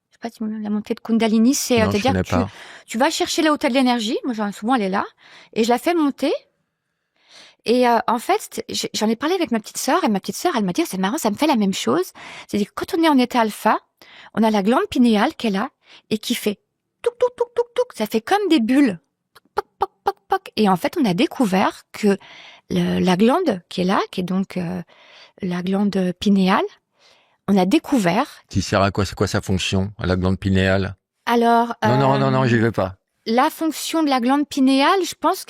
Je sais pas si la montée de Kundalini, c'est Non, je c'est-à-dire connais que pas. tu vas chercher la hauteur de l'énergie. Moi, souvent, elle est là. Et je la fais monter. Et en fait, j'en ai parlé avec ma petite sœur. Et ma petite sœur, elle m'a dit, c'est marrant, ça me fait la même chose. C'est-à-dire que quand on est en état alpha, on a la glande pinéale qui est là et qui fait touc, touc, touc, touc, touc. Ça fait comme des bulles. Poc, poc, poc, poc. Et en fait, on a découvert que la glande qui est là, qui est donc la glande pinéale, on a découvert. Qui sert à quoi? C'est quoi sa fonction, à la glande pinéale? Alors, Non, j'y vais pas. la fonction de la glande pinéale, je pense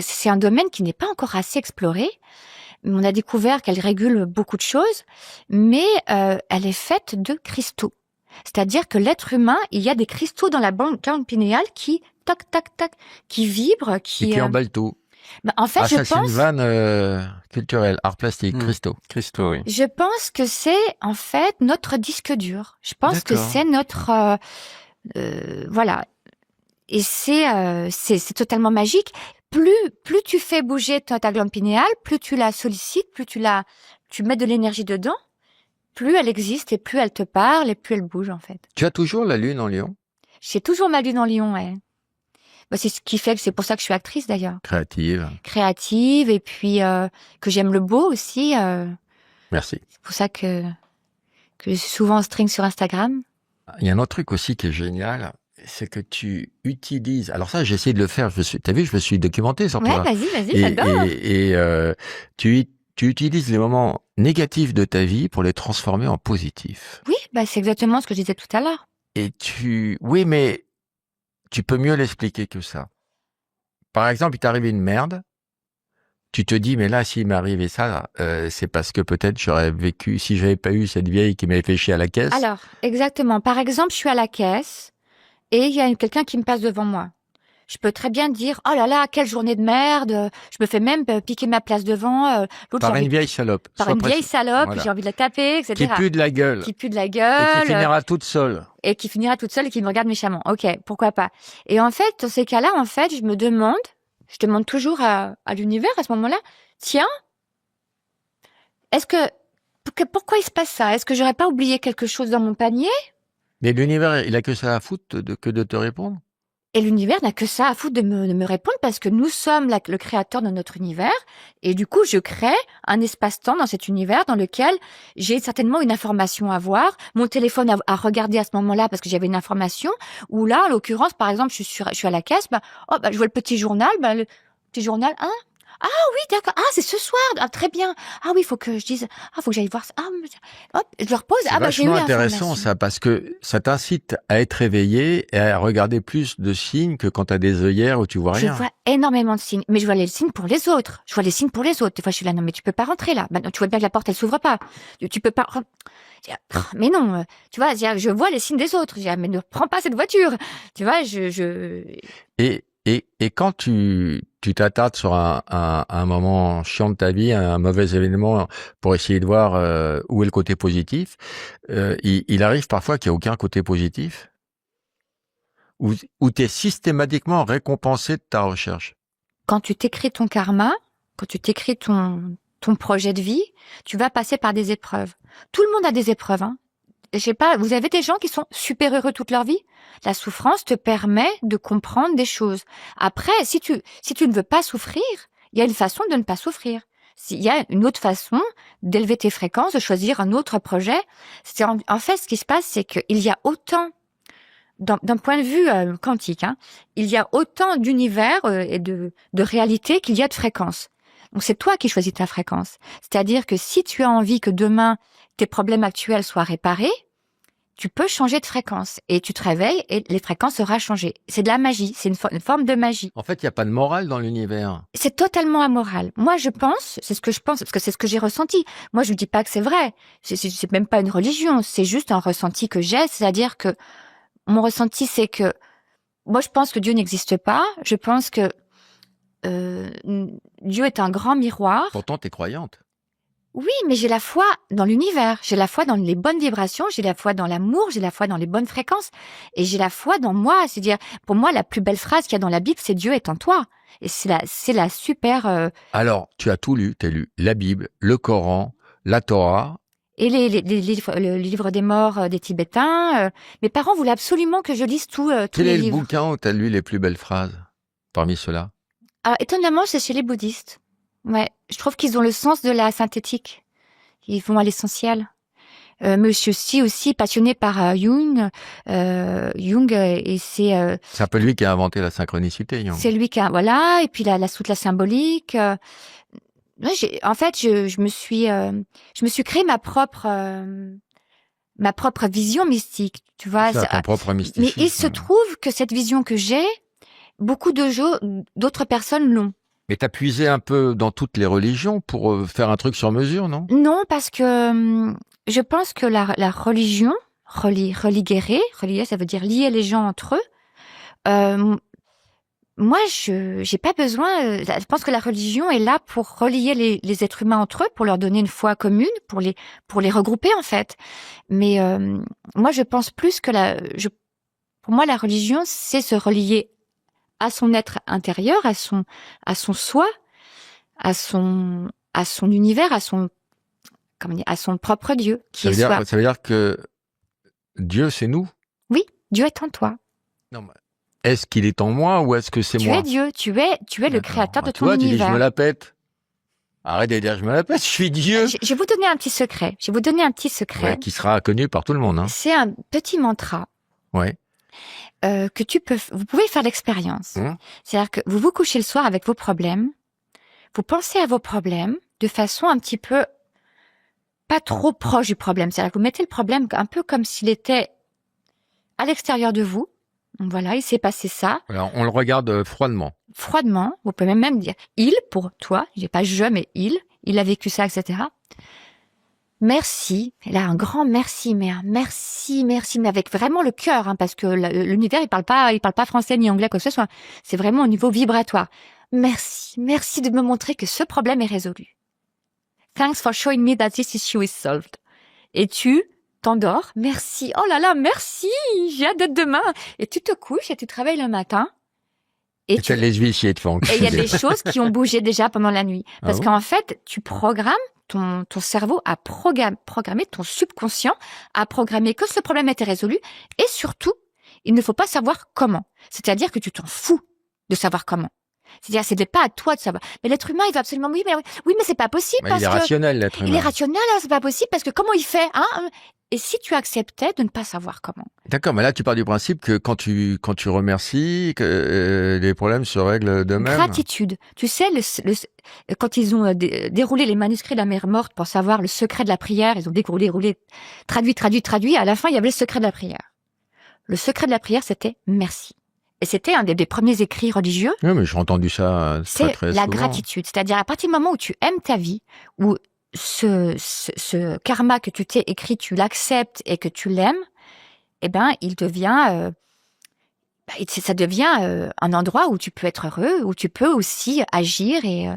c'est un domaine qui n'est pas encore assez exploré. On a découvert qu'elle régule beaucoup de choses, mais elle est faite de cristaux. C'est-à-dire que l'être humain, il y a des cristaux dans la glande pinéale qui tac tac tac, qui vibrent, Et qui emballe tout. En fait, Ah, je ça, c'est une pense. vanne culturelle, art plastique, cristaux. Cristaux, oui. Je pense que c'est en fait notre disque dur. Je pense que D'accord. c'est notre voilà. Et c'est totalement magique. Plus tu fais bouger ta glande pinéale, plus tu la sollicites, plus tu mets de l'énergie dedans, plus elle existe et plus elle te parle et plus elle bouge en fait. Tu as toujours la lune en Lion? J'ai toujours ma lune en Lion, ouais. Bah, c'est ce qui fait que c'est pour ça que je suis actrice d'ailleurs. Créative et puis que j'aime le beau aussi. Merci. C'est pour ça que je suis souvent en string sur Instagram. Il y a un autre truc aussi qui est génial, c'est que tu utilises. Alors ça, j'ai essayé de le faire. T'as vu, je me suis documenté sur toi. Ouais, vas-y, j'adore. Et tu utilises les moments négatifs de ta vie pour les transformer en positifs. Oui, bah c'est exactement ce que je disais tout à l'heure. Oui, mais tu peux mieux l'expliquer que ça. Par exemple, il t'est arrivé une merde. Tu te dis, mais là, s'il m'est arrivé ça, c'est parce que peut-être j'aurais vécu, si j'avais pas eu cette vieille qui m'avait fait chier à la caisse. Alors, exactement. Par exemple, je suis à la caisse et il y a quelqu'un qui me passe devant moi. Je peux très bien dire, oh là là, quelle journée de merde. Je me fais même piquer ma place devant. Par une vieille salope. Par une vieille salope, voilà. j'ai envie de la taper, etc. Qui pue de la gueule. Qui pue de la gueule. Et qui finira toute seule. Et qui finira toute seule et qui me regarde méchamment. Ok, pourquoi pas. Et en fait, dans ces cas-là, en fait, je demande toujours à l'univers à ce moment-là, tiens, pourquoi il se passe ça? Est-ce que j'aurais pas oublié quelque chose dans mon panier? Mais l'univers, il a que ça à foutre que de te répondre. Et l'univers n'a que ça à foutre de me répondre parce que nous sommes le créateur de notre univers. Et du coup, je crée un espace-temps dans cet univers dans lequel j'ai certainement une information à voir, mon téléphone à regarder à ce moment-là parce que j'avais une information. Ou là, en l'occurrence, par exemple, je suis à la caisse, je vois le petit journal, le petit journal, hein? Ah oui, d'accord. Ah, c'est ce soir. Ah, très bien. Ah oui, faut que je dise. Ah, faut que j'aille voir ça. Ah, hop, je le repose. C'est J'ai eu vachement intéressant l'information. ça, parce que ça t'incite à être réveillé et à regarder plus de signes que quand t'as des œillères où tu vois rien. Je vois énormément de signes, mais je vois les signes pour les autres. Je vois les signes pour les autres. Des fois, je suis là, non, mais tu peux pas rentrer là. Maintenant, tu vois bien que la porte, elle s'ouvre pas. Tu peux pas. Mais non, tu vois, je vois les signes des autres. Je dis, mais ne prends pas cette voiture. Tu vois, Et quand tu t'attardes sur un moment chiant de ta vie, un mauvais événement, pour essayer de voir où est le côté positif, il arrive parfois qu'il n'y a aucun côté positif, où tu es systématiquement récompensé de ta recherche. Quand tu t'écris ton karma, quand tu t'écris ton projet de vie, tu vas passer par des épreuves. Tout le monde a des épreuves, hein. Je sais pas, vous avez des gens qui sont super heureux toute leur vie. La souffrance te permet de comprendre des choses. Après, si tu ne veux pas souffrir, il y a une façon de ne pas souffrir. Il y a une autre façon d'élever tes fréquences, de choisir un autre projet. En fait, ce qui se passe, c'est qu'il y a autant, d'un point de vue quantique, hein, il y a autant d'univers et de réalité qu'il y a de fréquences. Donc c'est toi qui choisis ta fréquence. C'est-à-dire que si tu as envie que demain tes problèmes actuels soient réparés, tu peux changer de fréquence. Et tu te réveilles et les fréquences aura changé. C'est de la magie, c'est une forme de magie. En fait, il n'y a pas de morale dans l'univers. C'est totalement amoral. Moi, je pense, c'est ce que je pense, parce que c'est ce que j'ai ressenti. Moi, je ne dis pas que c'est vrai. C'est même pas une religion, c'est juste un ressenti que j'ai. C'est-à-dire que mon ressenti, c'est que moi, je pense que Dieu n'existe pas. Je pense que Dieu est un grand miroir. Pourtant, t'es croyante. Oui, mais j'ai la foi dans l'univers. J'ai la foi dans les bonnes vibrations. J'ai la foi dans l'amour. J'ai la foi dans les bonnes fréquences. Et j'ai la foi dans moi. C'est-à-dire, pour moi, la plus belle phrase qu'il y a dans la Bible, c'est Dieu est en toi. Et c'est la super. Alors, tu as tout lu. Tu as lu la Bible, le Coran, la Torah. Et les livres, le livre des morts des Tibétains. Mes parents voulaient absolument que je lise tous Quel les est le livres. bouquin où tu as lu les plus belles phrases parmi ceux-là? Alors, étonnamment, c'est chez les bouddhistes. Ouais, je trouve qu'ils ont le sens de la synthétique. Ils vont à l'essentiel. Monsieur Si aussi, passionné par Jung. Et c'est C'est un peu lui qui a inventé la synchronicité, Jung. c'est lui qui a, voilà, et puis toute la symbolique. Ouais, en fait, je me suis créé ma propre vision mystique, tu vois. C'est ton propre mysticisme. Mais il se trouve que cette vision que j'ai, beaucoup d'autres personnes l'ont. Mais t'as puisé un peu dans toutes les religions pour faire un truc sur mesure, non? Non, parce que je pense que la religion, religuer, ça veut dire lier les gens entre eux. Moi, j'ai pas besoin. Je pense que la religion est là pour relier les êtres humains entre eux, pour leur donner une foi commune, pour les regrouper en fait. Mais moi, je pense plus que pour moi, la religion, c'est se relier à son être intérieur, à son soi, à son univers, à son propre Dieu, qui est soi. Ça veut dire que Dieu, c'est nous? Oui, Dieu est en toi. Non, mais est-ce qu'il est en moi ou est-ce que c'est Tu moi? es Dieu, tu es le créateur de Tu ton vois, tu dis univers. je me la pète. Arrête de dire je me la pète, je suis Dieu. Je vais vous donner un petit secret. Ouais, qui sera connu par tout le monde. Hein. C'est un petit mantra. Ouais. Que vous pouvez faire l'expérience. C'est-à-dire que vous vous couchez le soir avec vos problèmes, vous pensez à vos problèmes de façon un petit peu pas trop proche du problème. C'est-à-dire que vous mettez le problème un peu comme s'il était à l'extérieur de vous. Voilà, il s'est passé ça. Alors, on le regarde froidement. Froidement, vous pouvez même dire il pour toi, j'ai pas je mais il a vécu ça, etc. Merci. Et là, un grand merci, mais un merci, mais avec vraiment le cœur, hein, parce que l'univers, il parle pas français ni anglais, quoi que ce soit. C'est vraiment au niveau vibratoire. Merci de me montrer que ce problème est résolu. Thanks for showing me that this issue is solved. Et tu t'endors. Merci. Oh là là, merci. J'ai hâte d'être demain. Et tu te couches et tu travailles le matin. Et tu les huissiers te font. Et il y a des choses qui ont bougé déjà pendant la nuit. Parce qu'en fait, tu programmes ton cerveau à programmer ton subconscient à programmer que ce problème était résolu. Et surtout, il ne faut pas savoir comment. C'est-à-dire que tu t'en fous de savoir comment. C'est-à-dire, c'est pas à toi de savoir. Mais l'être humain, il va absolument, oui, mais c'est pas possible Mais parce il est rationnel, l'être humain. Il est rationnel, hein, c'est pas possible parce que comment il fait, hein? Et si tu acceptais de ne pas savoir comment? D'accord, mais là, tu pars du principe que quand tu remercies, que les problèmes se règlent d'eux-mêmes. Gratitude. Tu sais, quand ils ont déroulé les manuscrits de la mer morte pour savoir le secret de la prière, ils ont déroulé, traduit. À la fin, il y avait le secret de la prière. Le secret de la prière, c'était merci. Et c'était un des premiers écrits religieux. Oui, mais j'ai entendu ça très C'est la souvent. gratitude. C'est-à-dire, à partir du moment où tu aimes ta vie, où ce karma que tu t'es écrit, tu l'acceptes et que tu l'aimes, eh ben, il devient, ça devient un endroit où tu peux être heureux, où tu peux aussi agir et.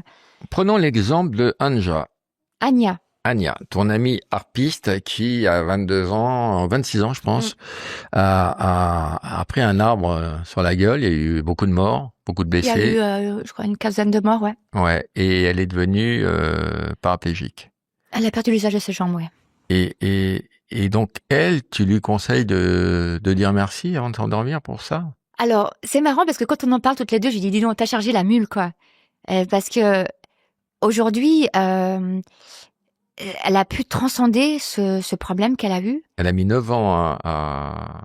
Prenons l'exemple de Anja. Anya, ton amie harpiste qui, à 26 ans, je pense, a pris un arbre sur la gueule. Il y a eu beaucoup de morts, beaucoup de blessés. Il y a eu, je crois, une quinzaine de morts, ouais. Ouais, et elle est devenue paraplégique. Elle a perdu l'usage de ses jambes, ouais. Et donc, elle, tu lui conseilles de dire merci avant de s'endormir pour ça? Alors, c'est marrant parce que quand on en parle toutes les deux, je lui dis, dis donc, t'as chargé la mule, quoi. Parce que aujourd'hui, elle a pu transcender ce problème qu'elle a eu. Elle a mis 9 ans à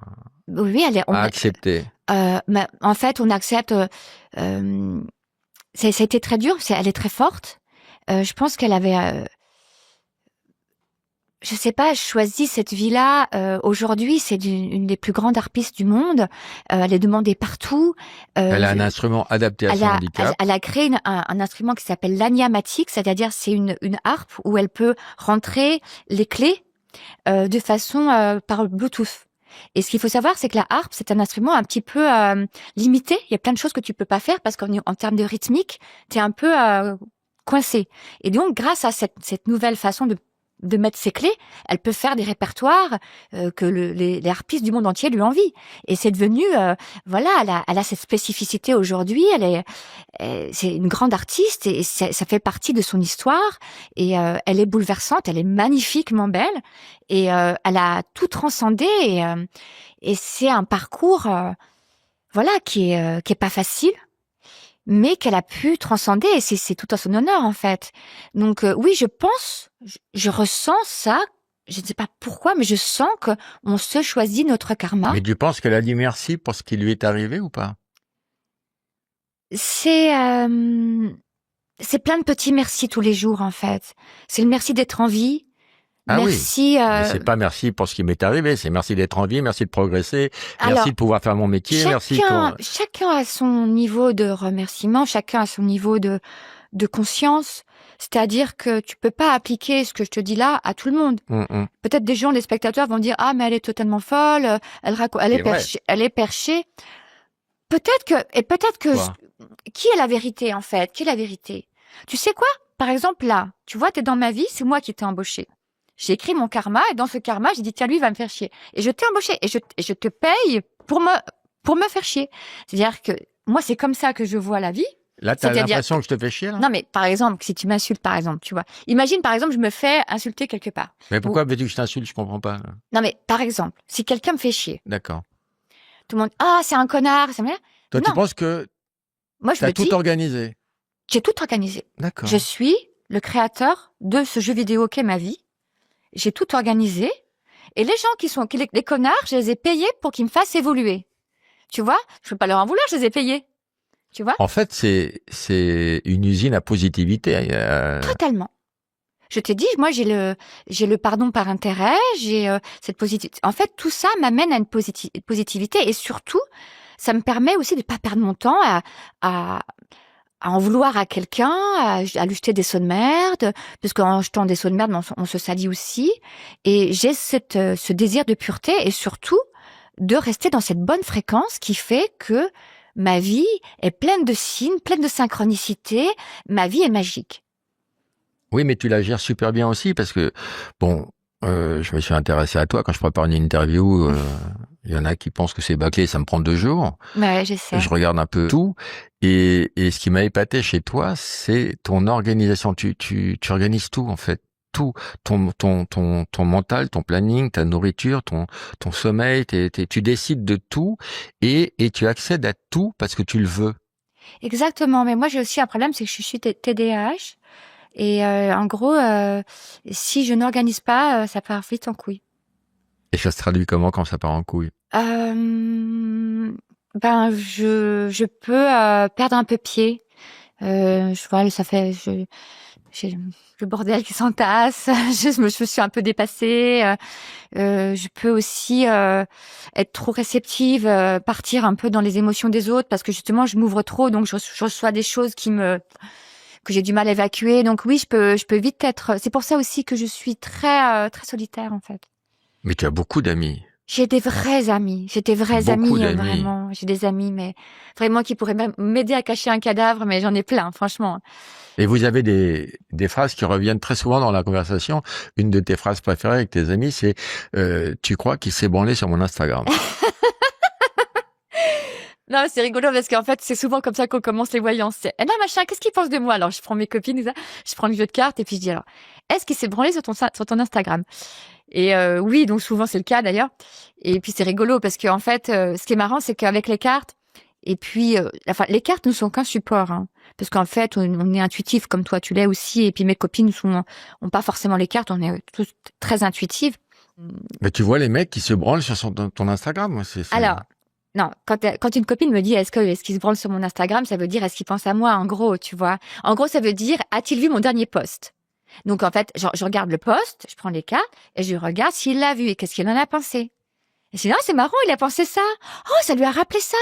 accepter. Mais en fait, on accepte. Ça a été très dur. Elle est très forte. Je pense qu'elle avait. je sais pas, choisi cette vie-là. Aujourd'hui, c'est une des plus grandes harpistes du monde. Elle est demandée partout. Elle a un instrument adapté à son handicap. Elle a créé un instrument qui s'appelle l'Aniamatic, c'est-à-dire c'est une harpe où elle peut rentrer les clés de façon par Bluetooth. Et ce qu'il faut savoir, c'est que la harpe, c'est un instrument un petit peu limité. Il y a plein de choses que tu peux pas faire parce qu'en termes de rythmique, t'es un peu coincé. Et donc, grâce à cette nouvelle façon de mettre ses clés, elle peut faire des répertoires que les harpistes du monde entier lui envient. Et c'est devenu, voilà, elle a cette spécificité aujourd'hui. C'est une grande artiste et ça fait partie de son histoire. Et elle est bouleversante, elle est magnifiquement belle et elle a tout transcendé. Et c'est un parcours, voilà, qui est pas facile, mais qu'elle a pu transcender, et c'est tout à son honneur, en fait. Donc, oui, je pense, je ressens ça, je ne sais pas pourquoi, mais je sens qu'on se choisit notre karma. Mais tu penses qu'elle a dit merci pour ce qui lui est arrivé ou pas? C'est plein de petits merci tous les jours, en fait. C'est le merci d'être en vie. Ah merci. Oui, mais c'est pas merci pour ce qui m'est arrivé, c'est merci d'être en vie, merci de progresser, merci de pouvoir faire mon métier, merci pour... Chacun a son niveau de remerciement, chacun a son niveau de conscience. C'est-à-dire que tu peux pas appliquer ce que je te dis là à tout le monde. Peut-être des gens, les spectateurs vont dire, ah, mais elle est totalement folle, elle est perchée. Peut-être que, qui est la vérité, en fait? Qui est la vérité? Tu sais quoi? Par exemple, là, tu vois, t'es dans ma vie, c'est moi qui t'ai embauché. J'ai écrit mon karma, et dans ce karma, j'ai dit, tiens, lui, il va me faire chier. Et je t'ai embauché, et je te paye pour me faire chier. C'est-à-dire que, moi, c'est comme ça que je vois la vie. Là, t'as l'impression que je te fais chier, là? Non, mais par exemple, si tu m'insultes, par exemple, tu vois. Imagine, par exemple, je me fais insulter quelque part. Mais pourquoi veux-tu que je t'insulte? Je comprends pas. Non, mais par exemple, si quelqu'un me fait chier. D'accord. Tout le monde, ah, c'est un connard, c'est bien. Toi, tu penses que moi, je t'as tout organisé? J'ai tout organisé. D'accord. Je suis le créateur de ce jeu vidéo qu'est ma vie. J'ai tout organisé. Et les gens les connards, je les ai payés pour qu'ils me fassent évoluer. Tu vois? Je peux pas leur en vouloir, je les ai payés. Tu vois? En fait, c'est une usine à positivité. Totalement. Je t'ai dit, moi, j'ai le pardon par intérêt, j'ai cette positivité. En fait, tout ça m'amène à une positivité et surtout, ça me permet aussi de pas perdre mon temps à en vouloir à quelqu'un, à lui jeter des seaux de merde, parce qu'en jetant des seaux de merde, on se salit aussi. Et j'ai ce désir de pureté et surtout de rester dans cette bonne fréquence qui fait que ma vie est pleine de signes, pleine de synchronicité. Ma vie est magique. Oui, mais tu la gères super bien aussi parce que, bon, je me suis intéressé à toi quand je prépare une interview. Il y en a qui pensent que c'est bâclé, ça me prend 2 jours. Ouais, je sais. Je regarde un peu tout. Et ce qui m'a épaté chez toi, c'est ton organisation. Tu organises tout, en fait. Tout. Ton mental, ton planning, ta nourriture, ton sommeil, tu décides de tout et tu accèdes à tout parce que tu le veux. Exactement. Mais moi, j'ai aussi un problème, c'est que je suis TDAH. Et en gros, si je n'organise pas, ça part vite en couille. Et ça se traduit comment quand ça part en couille? Ben, je peux perdre un peu pied. Je vois, ça fait, j'ai le bordel qui s'entasse. Je me suis un peu dépassée. Je peux aussi être trop réceptive, partir un peu dans les émotions des autres parce que justement, je m'ouvre trop, donc je reçois des choses que j'ai du mal à évacuer. Donc oui, je peux vite être. C'est pour ça aussi que je suis très très solitaire en fait. Mais tu as beaucoup d'amis. J'ai des vrais amis. J'ai des vrais amis, vraiment. J'ai des amis, mais vraiment qui pourraient même m'aider à cacher un cadavre, mais j'en ai plein, franchement. Et vous avez des phrases qui reviennent très souvent dans la conversation. Une de tes phrases préférées avec tes amis, c'est tu crois qu'il s'est branlé sur mon Instagram? Non, c'est rigolo parce qu'en fait, c'est souvent comme ça qu'on commence les voyances. C'est, non, machin, qu'est-ce qu'il pense de moi? Alors, je prends mes copines, je prends le jeu de cartes et puis je dis alors, est-ce qu'il s'est branlé sur ton Instagram? Et oui, donc souvent c'est le cas d'ailleurs. Et puis c'est rigolo parce qu'en fait, ce qui est marrant, c'est qu'avec les cartes, et puis, les cartes ne sont qu'un support, hein, parce qu'en fait, on est intuitif comme toi, tu l'es aussi. Et puis mes copines ont pas forcément les cartes, on est tous très intuitives. Mais tu vois les mecs qui se branlent sur ton Instagram, moi, Alors. Non, quand une copine me dit est-ce qu'il se branle sur mon Instagram, ça veut dire est-ce qu'il pense à moi, en gros, tu vois. En gros, ça veut dire a-t-il vu mon dernier post? Donc, en fait, je regarde le post, je prends les cartes et je regarde s'il l'a vu et qu'est-ce qu'il en a pensé. Et c'est, c'est marrant, il a pensé ça. Oh, ça lui a rappelé ça.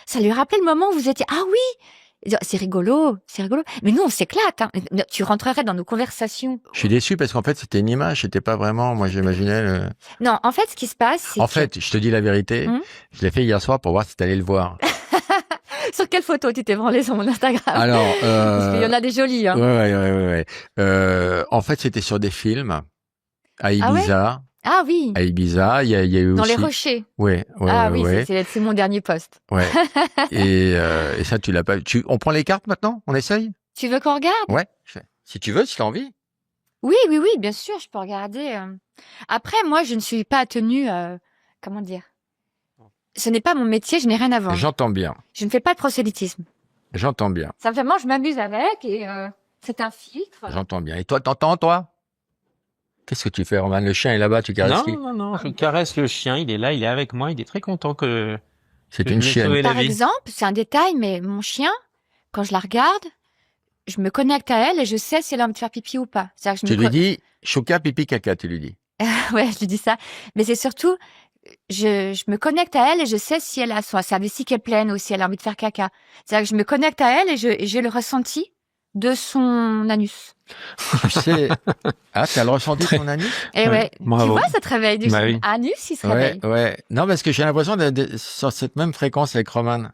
Ça lui a rappelé le moment où vous étiez, ah oui. Et c'est rigolo, c'est rigolo. Mais nous, on s'éclate, hein. Tu rentrerais dans nos conversations. Je suis déçu parce qu'en fait, c'était une image, c'était pas vraiment, moi j'imaginais Non, en fait, ce qui se passe, c'est En fait, je te dis la vérité, je l'ai fait hier soir pour voir si t'allais le voir. Sur quelle photo tu t'es branlé sur mon Instagram? Alors, Parce qu'il y en a des jolies, hein. Ouais. En fait, c'était sur des films à Ibiza. Ah oui. À Ibiza, il y a eu dans aussi... les rochers. Ouais. C'est mon dernier post. Ouais. et ça, tu l'as pas. On prend les cartes maintenant? On essaye? Tu veux qu'on regarde? Ouais. Si tu veux, si t'as envie. Oui, bien sûr, je peux regarder. Après, moi, je ne suis pas tenue. Comment dire? Ce n'est pas mon métier, je n'ai rien à vendre. J'entends bien. Je ne fais pas de prosélytisme. J'entends bien. Simplement, je m'amuse avec et c'est un filtre. J'entends bien. Et toi, t'entends, toi? Qu'est-ce que tu fais, Roman? Le chien est là-bas, tu caresses qui? Non, je caresse le chien, il est là, il est avec moi, il est très content que C'est une je lui ai chienne. sauvé la Par vie. exemple, c'est un détail, mais mon chien, quand je la regarde, je me connecte à elle et je sais si elle a envie de faire pipi ou pas. C'est-à-dire que Tu lui dis, choca, pipi, caca, tu lui dis. Ouais, je lui dis ça. Mais c'est surtout, je me connecte à elle et je sais si elle a sa vessie qui est pleine ou si elle a envie de faire caca. C'est-à-dire que je me connecte à elle et j'ai le ressenti de son anus. Tu sais. Ah, t'as le ressenti de ton anus? Et ouais. Bravo. Tu vois, ça te réveille du Bah oui. anus, il se réveille. Ouais. Non, parce que j'ai l'impression d'être sur cette même fréquence avec Roman.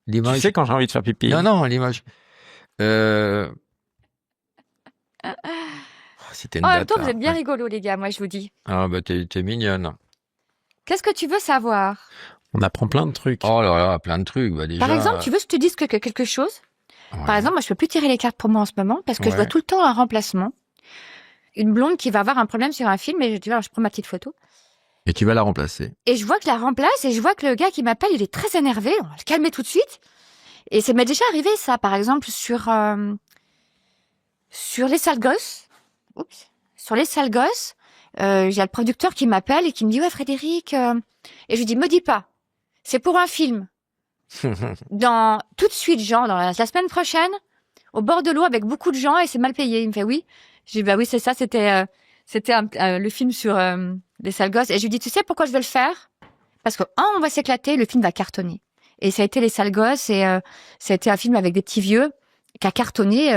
Tu L'image. sais quand j'ai envie de faire pipi. Non, l'image. C'était une En même date. temps, vous êtes bien rigolos, les gars, moi, je vous dis. Ah, bah, t'es mignonne. Qu'est-ce que tu veux savoir? On apprend plein de trucs. Oh là là, plein de trucs, bah, déjà. Par exemple, tu veux que je te dise quelque chose? Ouais. Par exemple, moi, je peux plus tirer les cartes pour moi en ce moment parce que je Ouais. vois tout le temps un remplacement. Une blonde qui va avoir un problème sur un film et tu vois, je prends ma petite photo. Et tu vas la remplacer. Et je vois que je la remplace et je vois que le gars qui m'appelle, il est très énervé. On va le calmer tout de suite. Et ça m'est déjà arrivé, ça, par exemple, sur les sales gosses. Oups. Sur les sales gosses, j'ai le producteur qui m'appelle et qui me dit, ouais, Frédéric, et je lui dis, me dis pas. C'est pour un film. Tout de suite, genre, dans la semaine prochaine, au bord de l'eau avec beaucoup de gens et c'est mal payé. Il me fait oui. Je dis, bah oui, c'est ça, c'était le film sur les sales gosses. Et je lui dis, tu sais pourquoi je vais le faire? Parce que, on va s'éclater, le film va cartonner. Et ça a été les sales gosses et ça a été un film avec des petits vieux qui a cartonné.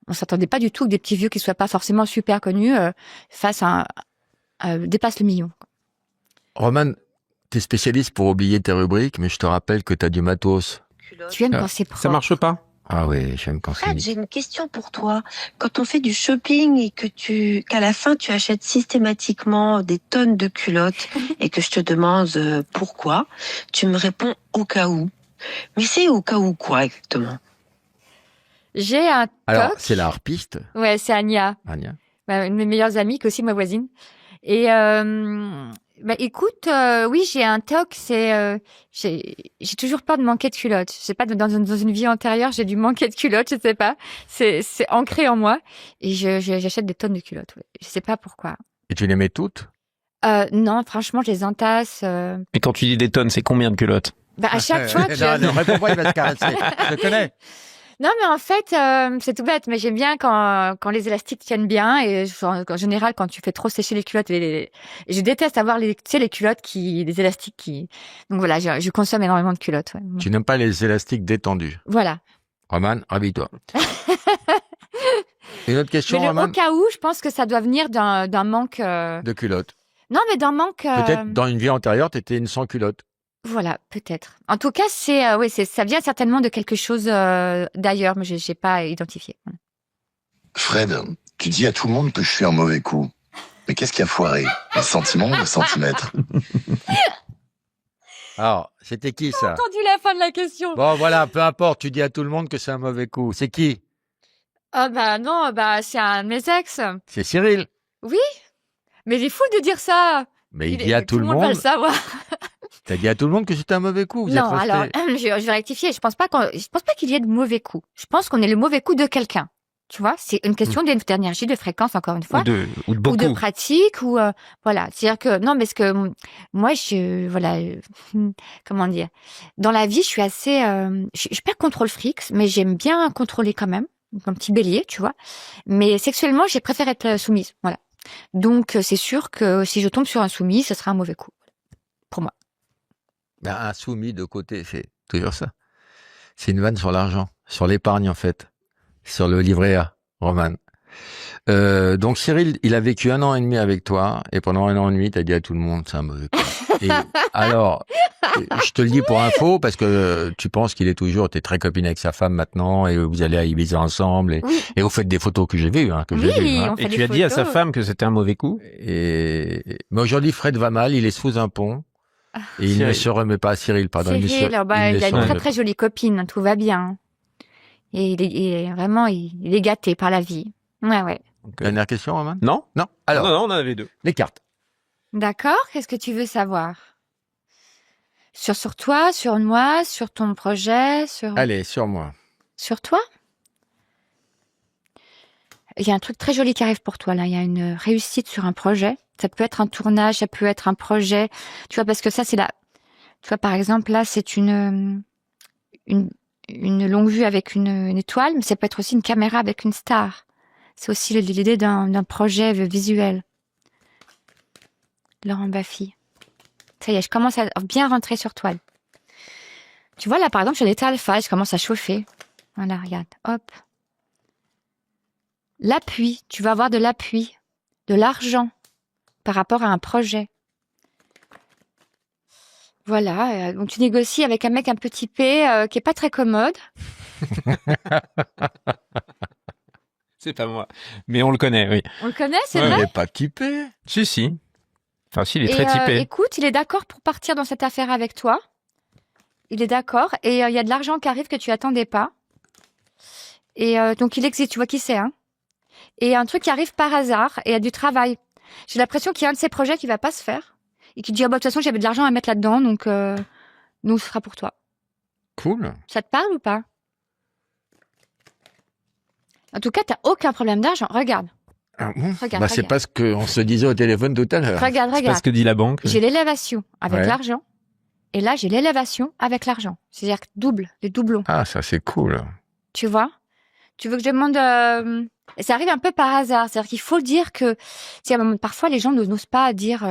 On s'attendait pas du tout que des petits vieux qui soient pas forcément super connus dépassent le million. Roman, t'es spécialiste pour oublier tes rubriques, mais je te rappelle que t'as du matos. Tu aimes quand c'est propre. Ça marche pas? Ah oui, j'aime quand c'est... J'ai une question pour toi. Quand on fait du shopping et qu'à la fin tu achètes systématiquement des tonnes de culottes et que je te demande pourquoi, tu me réponds au cas où. Mais c'est au cas où quoi exactement? J'ai un toc. Alors, c'est la harpiste, Ouais, c'est Anya. Anya. Une de mes meilleures amies, qui est aussi ma voisine. Et écoute, oui, j'ai un toc, j'ai toujours peur de manquer de culottes. Je sais pas, dans une vie antérieure, j'ai dû manquer de culottes, je sais pas. C'est ancré en moi. Et j'achète des tonnes de culottes. Ouais. Je sais pas pourquoi. Et tu les mets toutes? Non, franchement, je les entasse. Mais quand tu dis des tonnes, c'est combien de culottes? À chaque fois que... Non, réponds-moi, il va te caresser. Je le connais. Non, mais en fait, c'est tout bête, mais j'aime bien quand les élastiques tiennent bien et en général, quand tu fais trop sécher les culottes, je déteste avoir les culottes les élastiques qui... Donc voilà, je consomme énormément de culottes. Ouais. Tu n'aimes pas les élastiques détendus. Voilà. Roman, rhabille-toi. Une autre question, Mais Roman? au cas où, je pense que ça doit venir d'un manque... De culottes. Non, mais d'un manque... Peut-être dans une vie antérieure, t'étais une sans culotte. Voilà, peut-être. En tout cas, ça vient certainement de quelque chose d'ailleurs, mais j'ai pas identifié. Voilà. Fred, tu dis à tout le monde que je suis un mauvais coup. Mais qu'est-ce qui a foiré? Les sentiments ou les centimètres? Alors, c'était qui ça? J'ai entendu la fin de la question. Bon, voilà, peu importe, tu dis à tout le monde que c'est un mauvais coup. C'est qui? Ah bah non, c'est un de mes ex. C'est Cyril. Mais il est fou de dire ça. Mais il dit à tout le va monde. le savoir. T'as dit à tout le monde que c'était un mauvais coup. Vous Non, êtes restés- alors je vais rectifier. Je pense pas qu'il y ait de mauvais coups. Je pense qu'on est le mauvais coup de quelqu'un. Tu vois, c'est une question d'énergie, de fréquence, encore une fois, Ou de ou de beaucoup. pratique, ou voilà. C'est-à-dire que non, parce que moi, comment dire, dans la vie, je suis assez, je suis pas contrôle fric, mais j'aime bien contrôler quand même. un petit bélier, tu vois. Mais sexuellement, j'ai préféré être soumise, voilà. Donc, c'est sûr que si je tombe sur un soumis, ce sera un mauvais coup, pour moi. Ben, un soumis de côté, c'est toujours ça. C'est une vanne sur l'argent, sur l'épargne en fait, sur le livret A, Roman. Donc Cyril, il a vécu 1 an et demi avec toi, et pendant 1 an et demi, t'as dit à tout le monde, c'est un mauvais coup. Et alors, je te le dis pour info, parce que tu penses qu'il est toujours, t'es très copine avec sa femme maintenant, et vous allez à Ibiza ensemble, Oui. et vous faites des photos que j'ai vues, que j'ai Oui, vues. on fait Et des tu as dit à sa photos. femme que c'était un mauvais coup? Mais aujourd'hui, Fred va mal, il est sous un pont, et il ne Cyril. se remet pas, Cyril, pardon. Cyril, il il ne a se une remet très très jolie copine, tout va bien. Et vraiment, il est gâté par la vie. Ouais, ouais. Donc, Dernière question, Roman? Non? Non. Alors, Non, on en avait 2. les cartes. D'accord, qu'est-ce que tu veux savoir? Sur toi, sur moi, sur ton projet, Allez, sur moi. sur toi? Il y a un truc très joli qui arrive pour toi, là. Il y a une réussite sur un projet. Ça peut être un tournage, ça peut être un projet. Tu vois, parce que ça, c'est tu vois, par exemple, là, c'est une longue vue avec une étoile, mais ça peut être aussi une caméra avec une star. C'est aussi l'idée d'un projet visuel. Laurent Baffy. Ça y est, je commence à bien rentrer sur toile. Tu vois, là, par exemple, je suis en état alpha, je commence à chauffer. Voilà, regarde, hop. L'appui, tu vas avoir de l'appui, de l'argent par rapport à un projet. Voilà, donc tu négocies avec un mec un peu typé, qui est pas très commode. C'est pas moi. Mais on le connaît, oui. On le connaît, c'est Ouais, vrai? Il n'est pas typé. Si. Enfin, si, il est Et, très typé. écoute, il est d'accord pour partir dans cette affaire avec toi. Il est d'accord. Et il y a de l'argent qui arrive que tu attendais pas. Et donc, il existe. Tu vois qui c'est, hein? Et un truc qui arrive par hasard et il y a du travail. J'ai l'impression qu'il y a un de ces projets qui va pas se faire. Et qui dit, ah bah, de toute façon, j'avais de l'argent à mettre là-dedans. Donc, nous, ce sera pour toi. Cool. Ça te parle ou pas? En tout cas, t'as aucun problème d'argent. Regarde. Ah bon Regarde, Bah, c'est regarde. pas ce qu'on se disait au téléphone tout à l'heure. Regarde, C'est pas regarde. ce que dit la banque. J'ai l'élévation avec Ouais. l'argent. Et là, j'ai l'élévation avec l'argent. C'est-à-dire que double, les doublons. Ah, ça c'est cool. Tu vois? Tu veux que je demande... Et ça arrive un peu par hasard. C'est-à-dire qu'il faut dire que... Tu sais, parfois, les gens n'osent pas dire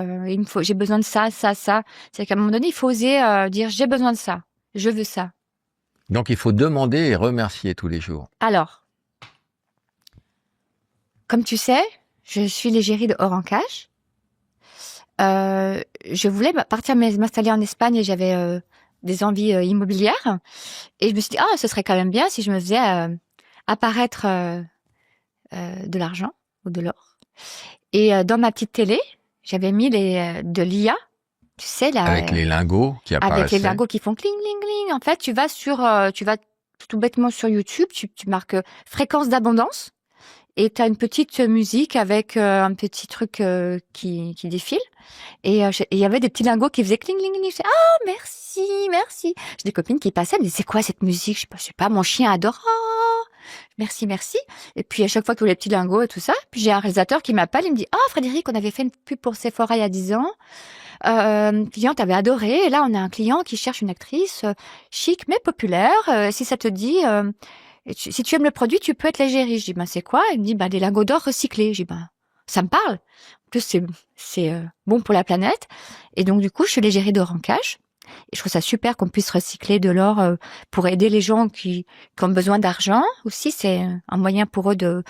j'ai besoin de ça, ça, ça. C'est-à-dire qu'à un moment donné, il faut oser dire j'ai besoin de ça. Je veux ça. Donc il faut demander et remercier tous les jours. Alors, comme tu sais, je suis l'égérie de Orange. Je voulais partir m'installer en Espagne et j'avais des envies immobilières. Et je me suis dit, ce serait quand même bien si je me faisais apparaître de l'argent ou de l'or. Et dans ma petite télé, j'avais mis de l'IA, tu sais, là, Avec les lingots qui apparaissent. avec les lingots qui font cling, cling, cling. En fait, tu vas tout bêtement sur YouTube, tu marques fréquence d'abondance et tu as une petite musique avec un petit truc qui défile. Et il y avait des petits lingots qui faisaient cling, cling, cling. Je disais, merci, merci. J'ai des copines qui passaient, elles me disaient, c'est quoi cette musique? Je sais pas, mon chien adore. Merci, merci. Et puis, à chaque fois, tous les petits lingots et tout ça. Puis, j'ai un réalisateur qui m'appelle, il me dit, Frédéric, on avait fait une pub pour Sephora il y a 10 ans. Client avait adoré. Et là, on a un client qui cherche une actrice chic, mais populaire. Si ça te dit, si tu aimes le produit, tu peux être l'égérie. Je dis, c'est quoi? Il me dit, des lingots d'or recyclés. Je dis, ça me parle. En plus, c'est bon pour la planète. Et donc, du coup, je suis l'égérie d'Orange. Et je trouve ça super qu'on puisse recycler de l'or pour aider les gens qui ont besoin d'argent. Aussi, c'est un moyen pour eux de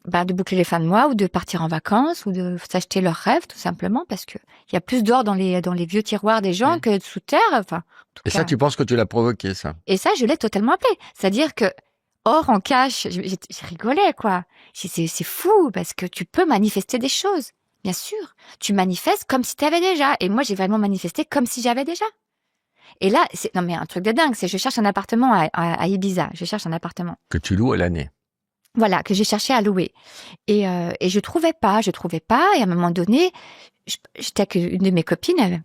boucler les fins de mois ou de partir en vacances ou de s'acheter leurs rêves, tout simplement, parce que il y a plus d'or dans les vieux tiroirs des gens que sous terre. Enfin, en tout Et cas. ça, tu penses que tu l'as provoqué, ça? Et ça, je l'ai totalement appelé. C'est-à-dire que or en cash, j'ai rigolé, quoi. C'est fou parce que tu peux manifester des choses. Bien sûr, tu manifestes comme si tu avais déjà. Et moi, j'ai vraiment manifesté comme si j'avais déjà. Et là, non mais un truc de dingue, c'est je cherche un appartement à Ibiza. Je cherche un appartement. Que tu loues à l'année. Voilà, que j'ai cherché à louer. Et je trouvais pas. Et à un moment donné, j'étais avec une de mes copines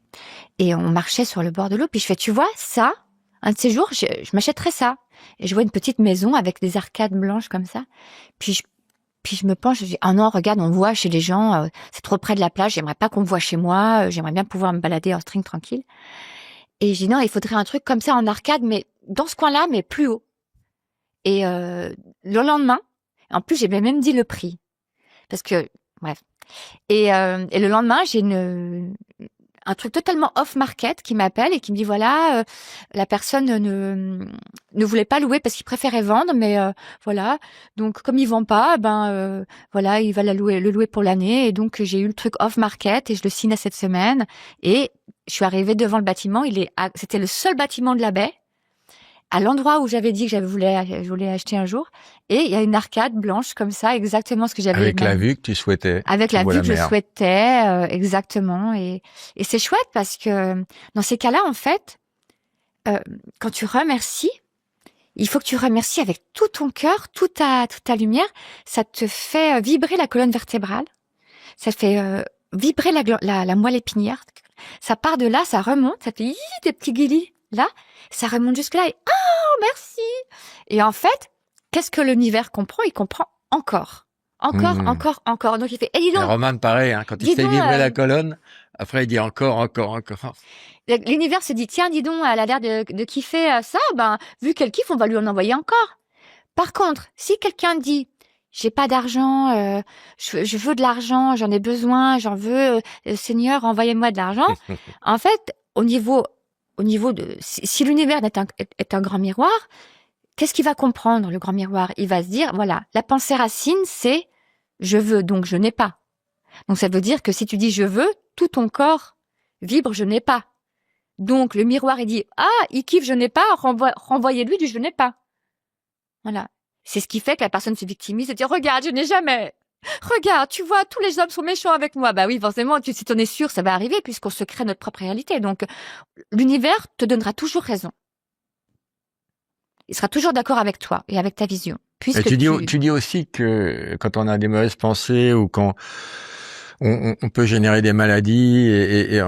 et on marchait sur le bord de l'eau. Puis je fais, tu vois, ça, un de ces jours, je m'achèterais ça. Et je vois une petite maison avec des arcades blanches comme ça. Puis je me penche, je dis, non, regarde, on voit chez les gens, c'est trop près de la plage, j'aimerais pas qu'on me voit chez moi, j'aimerais bien pouvoir me balader en string tranquille. Et je dis, non, il faudrait un truc comme ça en arcade, mais dans ce coin-là, mais plus haut. Et le lendemain, en plus, j'ai même dit le prix. Parce que, bref. Et le lendemain, j'ai un truc totalement off-market qui m'appelle et qui me dit, voilà, la personne ne voulait pas louer parce qu'il préférait vendre, mais voilà. Donc, comme il vend pas, voilà, il va le louer pour l'année. Et donc, j'ai eu le truc off-market et je le signe à cette semaine. Et je suis arrivée devant le bâtiment. C'était le seul bâtiment de la baie, à l'endroit où j'avais dit que je voulais acheter un jour. Et il y a une arcade blanche comme ça, exactement ce que j'avais. Avec la vue que tu souhaitais. Avec la Tu vois vue la que je mer. souhaitais, exactement. Et c'est chouette parce que dans ces cas-là, en fait, quand tu remercies, il faut que tu remercies avec tout ton cœur, toute ta lumière. Ça te fait vibrer la colonne vertébrale. Ça fait vibrer la moelle épinière. Ça part de là, ça remonte, ça fait des petits guilis. Là, ça remonte jusque là et oh merci. Et en fait, qu'est-ce que l'univers comprend? Il comprend encore. Encore. Donc il fait, dis Et donc, Roman, pareil, hein, quand il dis fait donc, vibrer la colonne, après il dit encore. l'univers se dit, tiens, dis donc, elle a l'air de kiffer ça, vu qu'elle kiffe, on va lui en envoyer encore. Par contre, si quelqu'un dit, j'ai pas d'argent, je veux de l'argent, j'en ai besoin, j'en veux, Seigneur, envoyez-moi de l'argent. En fait, au niveau de, si l'univers est un grand miroir, qu'est-ce qu'il va comprendre, le grand miroir? Il va se dire, voilà, la pensée racine, c'est je veux, donc je n'ai pas. Donc ça veut dire que si tu dis je veux, tout ton corps vibre je n'ai pas. Donc le miroir, il dit, il kiffe je n'ai pas, renvoyez-lui du je n'ai pas. Voilà. C'est ce qui fait que la personne se victimise et dit, regarde, je n'ai jamais. Regarde, tu vois, tous les hommes sont méchants avec moi. Bah oui, forcément, si t'en es sûr, ça va arriver puisqu'on se crée notre propre réalité. Donc, l'univers te donnera toujours raison. Il sera toujours d'accord avec toi et avec ta vision. Puisque Et tu dis aussi que quand on a des mauvaises pensées ou quand on peut générer des maladies et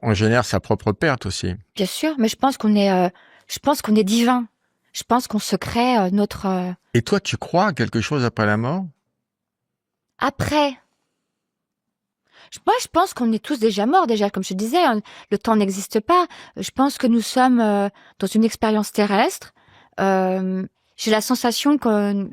on génère sa propre perte aussi. Bien sûr, mais je pense qu'on est divin. Je pense qu'on se crée notre... Et toi, tu crois à quelque chose après la mort? Après. Moi, je pense qu'on est tous déjà morts, déjà. Comme je disais, le temps n'existe pas. Je pense que nous sommes dans une expérience terrestre. J'ai la sensation que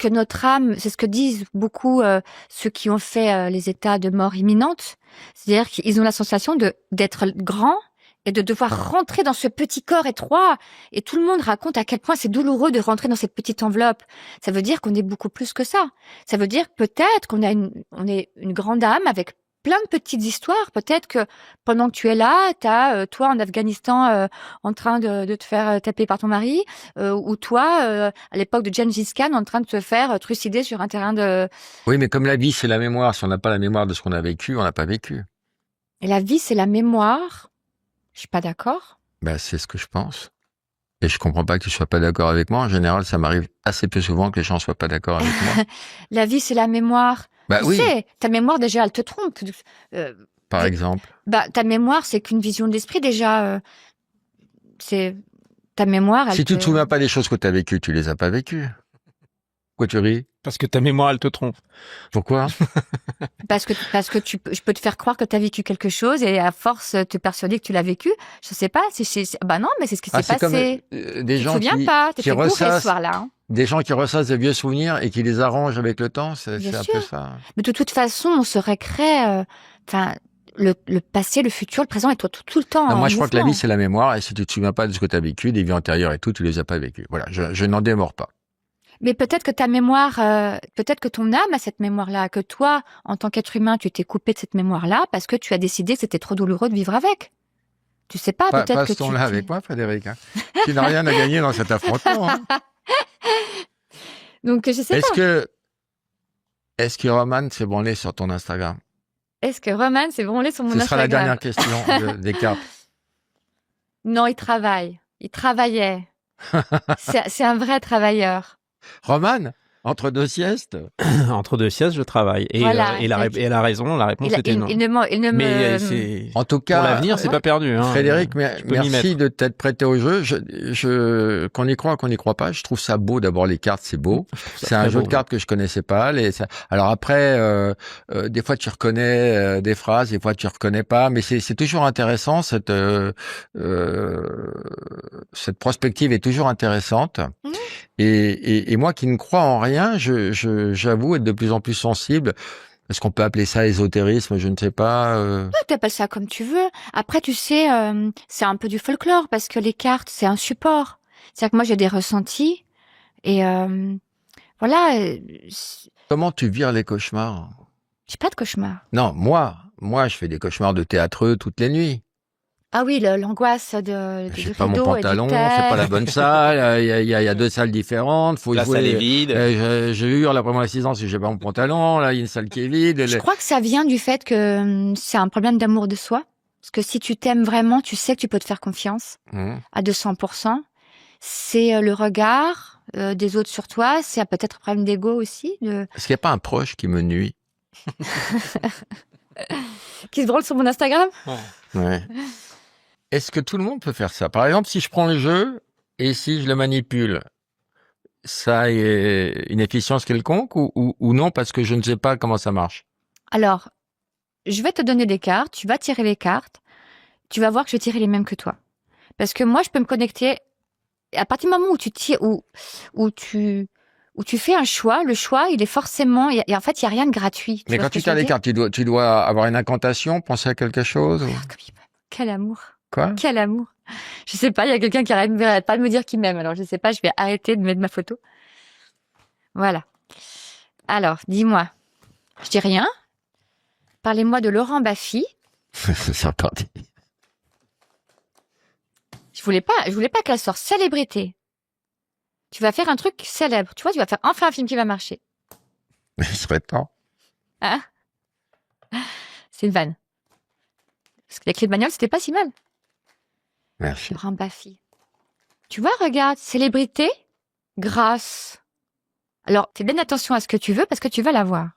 notre âme, c'est ce que disent beaucoup ceux qui ont fait les états de mort imminente. C'est-à-dire qu'ils ont la sensation d'être grands et de devoir rentrer dans ce petit corps étroit. Et tout le monde raconte à quel point c'est douloureux de rentrer dans cette petite enveloppe. Ça veut dire qu'on est beaucoup plus que ça. Ça veut dire peut-être qu'on est une grande âme avec plein de petites histoires. Peut-être que pendant que tu es là, t'as toi en Afghanistan en train de te faire taper par ton mari, ou toi à l'époque de Gengis Khan en train de te faire trucider sur un terrain de... Oui, mais comme la vie, c'est la mémoire. Si on n'a pas la mémoire de ce qu'on a vécu, on n'a pas vécu. Et la vie, c'est la mémoire. Je suis pas d'accord. C'est ce que je pense. Et je comprends pas que tu sois pas d'accord avec moi. En général, ça m'arrive assez peu souvent que les gens soient pas d'accord avec moi. La vie, c'est la mémoire. Tu Oui. sais, ta mémoire, déjà, elle te trompe. Par exemple. Ta mémoire, c'est qu'une vision de l'esprit, déjà. C'est ta mémoire. Si tu te souviens pas des choses que tu as vécues, tu les as pas vécues. Pourquoi tu ris? Parce que ta mémoire, elle te trompe. Pourquoi? Parce que je peux te faire croire que tu as vécu quelque chose et à force te persuader que tu l'as vécu. Je sais pas. Non, mais c'est ce qui s'est passé. Comme, des gens tu te souviens pas. T'es fait bourrer ce ressassent soir-là. Hein. Des gens qui ressassent des vieux souvenirs et qui les arrangent avec le temps, c'est Bien un sûr. peu ça. Mais de toute façon, on se récrée. Le passé, le futur, le présent et toi tout le temps. Moi, je crois que la vie, c'est la mémoire. Et si tu te souviens pas de ce que tu as vécu, des vies antérieures et tout, tu les as pas vécues. Voilà, je n'en démords pas. Mais peut-être que ta mémoire, peut-être que ton âme a cette mémoire-là, que toi, en tant qu'être humain, tu t'es coupé de cette mémoire-là parce que tu as décidé que c'était trop douloureux de vivre avec. Tu sais pas, peut-être que Passe-t-on là avec moi, Frédéric, hein. Tu n'as rien à gagner dans cet affrontement. Hein. Donc, je sais pas. Est-ce que Roman s'est branlé sur ton Instagram? Est-ce que Roman s'est branlé sur mon Instagram? Ce sera la dernière question des cartes. Non, il travaille. Il travaillait. C'est un vrai travailleur. Roman, entre deux siestes? Entre deux siestes, je travaille. Et, Voilà, elle a raison, la réponse était non. Mais c'est... En tout cas, pour l'avenir, c'est pas perdu. Hein. Frédéric, merci de t'être prêté au jeu. Qu'on y croit, qu'on n'y croit pas, je trouve ça beau. D'abord, les cartes, c'est beau. C'est un jeu de cartes que je connaissais pas. Alors après, des fois tu reconnais des phrases, des fois tu reconnais pas, mais c'est toujours intéressant. Cette prospective est toujours intéressante. Et moi qui ne crois en rien, j'avoue être de plus en plus sensible. Est-ce qu'on peut appeler ça ésotérisme? Je ne sais pas. Tu appelles ça comme tu veux. Après, tu sais, c'est un peu du folklore parce que les cartes, c'est un support. C'est-à-dire que moi, j'ai des ressentis et voilà. Comment tu vires les cauchemars? J'ai pas de cauchemar. Non, moi, je fais des cauchemars de théâtreux toutes les nuits. Ah oui, l'angoisse du J'ai pas mon rideau et du pantalon, c'est texte. pas la bonne salle. Il y a deux salles différentes. Faut La jouer. salle est vide. Je hurle après mon assistance si j'ai pas mon pantalon. Là, il y a une salle qui est vide. Je crois que ça vient du fait que c'est un problème d'amour de soi. Parce que si tu t'aimes vraiment, tu sais que tu peux te faire confiance à 200%. C'est le regard des autres sur toi. C'est peut-être un problème d'ego aussi. Est-ce qu'il n'y a pas un proche qui me nuit? Qui se drôle sur mon Instagram. Ouais. Est-ce que tout le monde peut faire ça? Par exemple, si je prends le jeu et si je le manipule, ça a une efficience quelconque ou non parce que je ne sais pas comment ça marche? Alors, je vais te donner des cartes. Tu vas tirer les cartes. Tu vas voir que je vais tirer les mêmes que toi. Parce que moi, je peux me connecter à partir du moment où tu tires, où tu fais un choix. Le choix, il est forcément. En fait, il y a rien de gratuit. Mais quand tu tires les cartes, tu dois avoir une incantation, penser à quelque chose? Quel amour. Quoi? Quel amour. Je sais pas, il y a quelqu'un qui arrête pas de me dire qu'il m'aime. Alors, je sais pas, je vais arrêter de mettre ma photo. Voilà. Alors, dis-moi. Je dis rien. Parlez-moi de Laurent Baffy. C'est reparti. Je voulais pas qu'elle sorte célébrité. Tu vas faire un truc célèbre. Tu vois, tu vas faire enfin un film qui va marcher. Il serait temps. Hein? C'est une vanne. Parce que la clé de bagnole, c'était pas si mal. Merci. Laurent Baffy. Tu vois, regarde, célébrité, grâce. Alors, fais bien attention à ce que tu veux parce que tu vas l'avoir.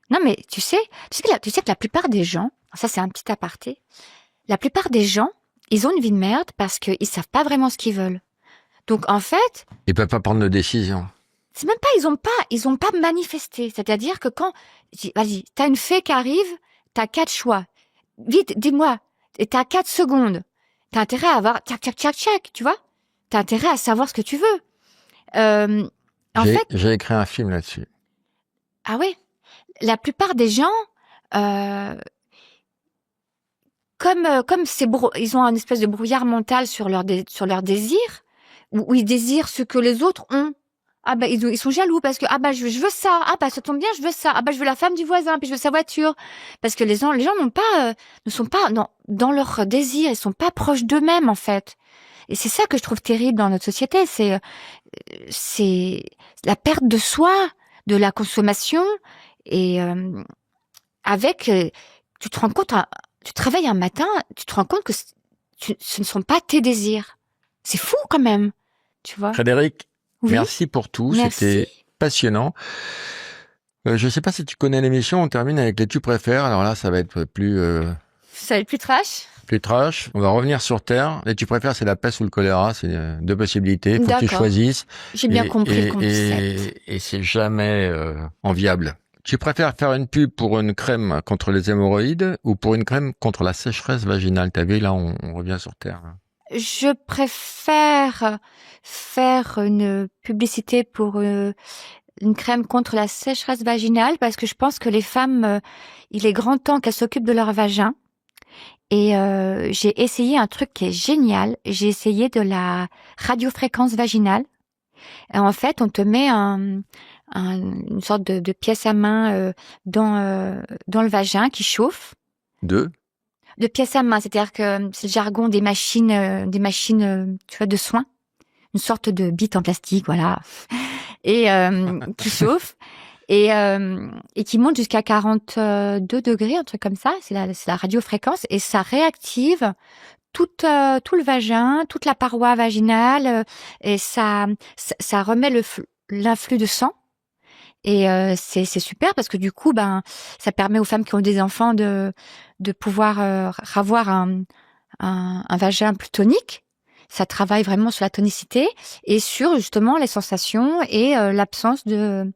Non, mais tu sais que la plupart des gens, ça c'est un petit aparté, la plupart des gens, ils ont une vie de merde parce qu'ils savent pas vraiment ce qu'ils veulent. Donc, en fait, Ils peuvent pas prendre de décision. c'est même pas, ils ont pas manifesté. C'est-à-dire que vas-y, t'as une fée qui arrive, t'as 4 choix. Vite, dis-moi, et t'as 4 secondes. T'as intérêt à avoir tchac, tu vois? T'as intérêt à savoir ce que tu veux. En fait, J'ai écrit un film là-dessus. ah ouais, la plupart des gens, comme ils ont un espèce de brouillard mental sur leur désir, où ils désirent ce que les autres ont. Ah bah ils sont jaloux parce que je veux ça. Ah bah ça tombe bien, je veux ça. Ah bah je veux la femme du voisin, puis je veux sa voiture. Parce que les gens ne sont pas dans leur désir, ils sont pas proches d'eux-mêmes en fait. Et c'est ça que je trouve terrible dans notre société, c'est la perte de soi, de la consommation et tu te rends compte, tu te réveilles un matin, tu te rends compte que ce ne sont pas tes désirs. C'est fou quand même, tu vois. Frédéric, Oui. merci pour tout. Merci. C'était passionnant. Je sais pas si tu connais l'émission. On termine avec les tu préfères. Alors là, ça va être plus Ça va être plus trash. trash. On va revenir sur Terre. Les tu préfères, c'est la peste ou le choléra. C'est deux possibilités. Faut que tu D'accord. choisisses. J'ai bien compris le concept. Et c'est jamais enviable. Tu préfères faire une pub pour une crème contre les hémorroïdes ou pour une crème contre la sécheresse vaginale? T'as vu, là, on revient sur Terre. Je préfère faire une publicité pour une crème contre la sécheresse vaginale parce que je pense que les femmes, il est grand temps qu'elles s'occupent de leur vagin. Et j'ai essayé un truc qui est génial. J'ai essayé de la radiofréquence vaginale. Et en fait, on te met une sorte de pièce à main dans le vagin qui chauffe. De pièce à main, c'est-à-dire que c'est le jargon des machines, tu vois, de soins. Une sorte de bite en plastique, voilà. Et qui chauffe. Et qui monte jusqu'à 42 degrés, un truc comme ça. C'est la radiofréquence. Et ça réactive tout le vagin, toute la paroi vaginale. Et ça remet l'influx de sang. Et c'est super parce que du coup, ça permet aux femmes qui ont des enfants de pouvoir avoir un vagin plus tonique. Ça travaille vraiment sur la tonicité et sur justement les sensations et l'absence de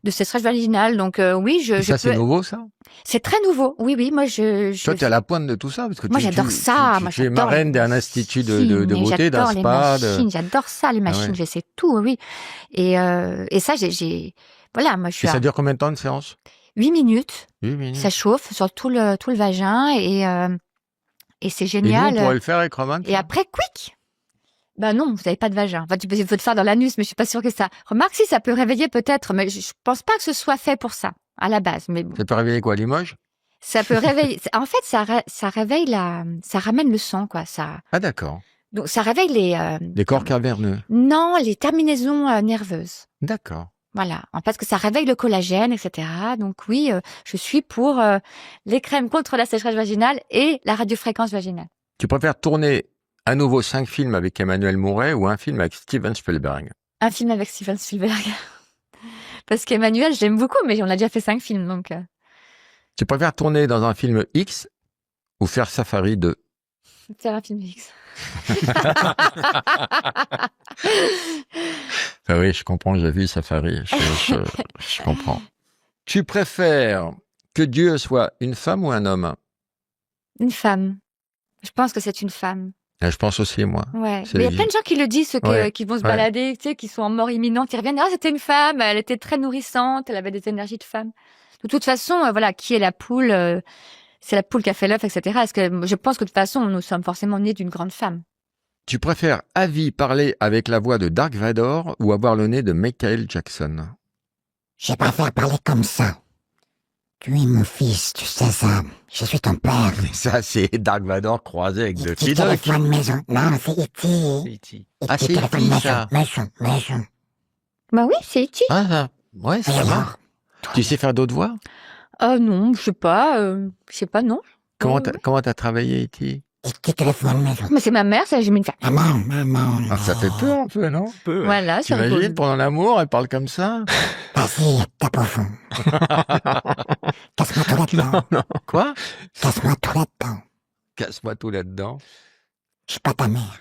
sécheresse vaginale. Donc oui, ça, c'est nouveau, ça? C'est très nouveau. Oui, oui. Moi, Toi, t'es à la pointe de tout ça, parce que Moi, j'adore ça. Moi, tu es j'adore marraine les d'un institut de machines, mais beauté, d'un j'adore les spa. machines. J'adore ça, les machines. ouais. Je sais tout, oui. Et ça, voilà, moi, je suis Et à ça dure combien de temps de séance 8 minutes. 8 minutes. Ça chauffe sur tout le vagin et c'est Et nous, génial. on pourrait le faire avec Roman. Et après, quick. Ben non, vous n'avez pas de vagin. Enfin, tu peux le faire dans l'anus, mais je suis pas sûre que ça. Remarque si ça peut réveiller peut-être, mais je pense pas que ce soit fait pour ça à la base. Mais bon, Ça peut réveiller quoi, Limoges ça peut réveiller. En fait, ça réveille ça ramène le sang, quoi. Ça, Ah d'accord. donc ça réveille Les corps caverneux. non, les terminaisons nerveuses. D'accord. Voilà, parce que ça réveille le collagène, etc. Donc oui, je suis pour les crèmes contre la sécheresse vaginale et la radiofréquence vaginale. Tu préfères tourner à nouveau 5 films avec Emmanuel Mouret ou un film avec Steven Spielberg? Un film avec Steven Spielberg. Parce qu'Emmanuel, j'aime beaucoup, mais on a déjà fait 5 films, donc... Tu préfères tourner dans un film X ou faire Safari 2? Faire un film X. Ah oui, je comprends, j'ai vu Safari, je comprends. Tu préfères que Dieu soit une femme ou un homme? Une femme. Je pense que c'est une femme. Je pense aussi, moi. Ouais. C'est Mais il y a les- plein de gens qui le disent, ceux Ouais. qui vont se Ouais. balader, tu sais, qui sont en mort imminente, ils reviennent. Ah, c'était une femme, elle était très nourrissante, elle avait des énergies de femme. De toute façon, voilà, qui est la poule c'est la poule qui a fait l'œuf, etc. Est-ce que je pense que de toute façon, nous sommes forcément nés d'une grande femme. Tu préfères à vie parler avec la voix de Dark Vador ou avoir le nez de Michael Jackson? Je préfère parler comme ça. Tu es mon fils, tu sais ça. Je suis ton père. Mais ça, c'est Dark Vador croisé avec E.T. Ducky Duck. téléphone maison. Non, c'est E.T. E.T. Ah, c'est téléphone E.T., maison. ça. Maison. Bah oui, c'est Iti. Ah, ça. Ouais, Et c'est ça. alors? Tu sais faire d'autres voix? Non, je sais pas, non. Comment t'as travaillé, E.T.? E.T. téléphone maison. Mais c'est ma mère, ça, j'ai mis une femme. Maman. Ah, ça fait peur un peu, non? Peu, ouais. Voilà, c'est T'imagines, rigolo. pendant l'amour, elle parle comme ça? Vas-y, tape au fond. Casse-moi tout là-dedans. Non. Quoi? Casse-moi tout là-dedans. Casse-moi tout là-dedans. Je suis pas ta mère.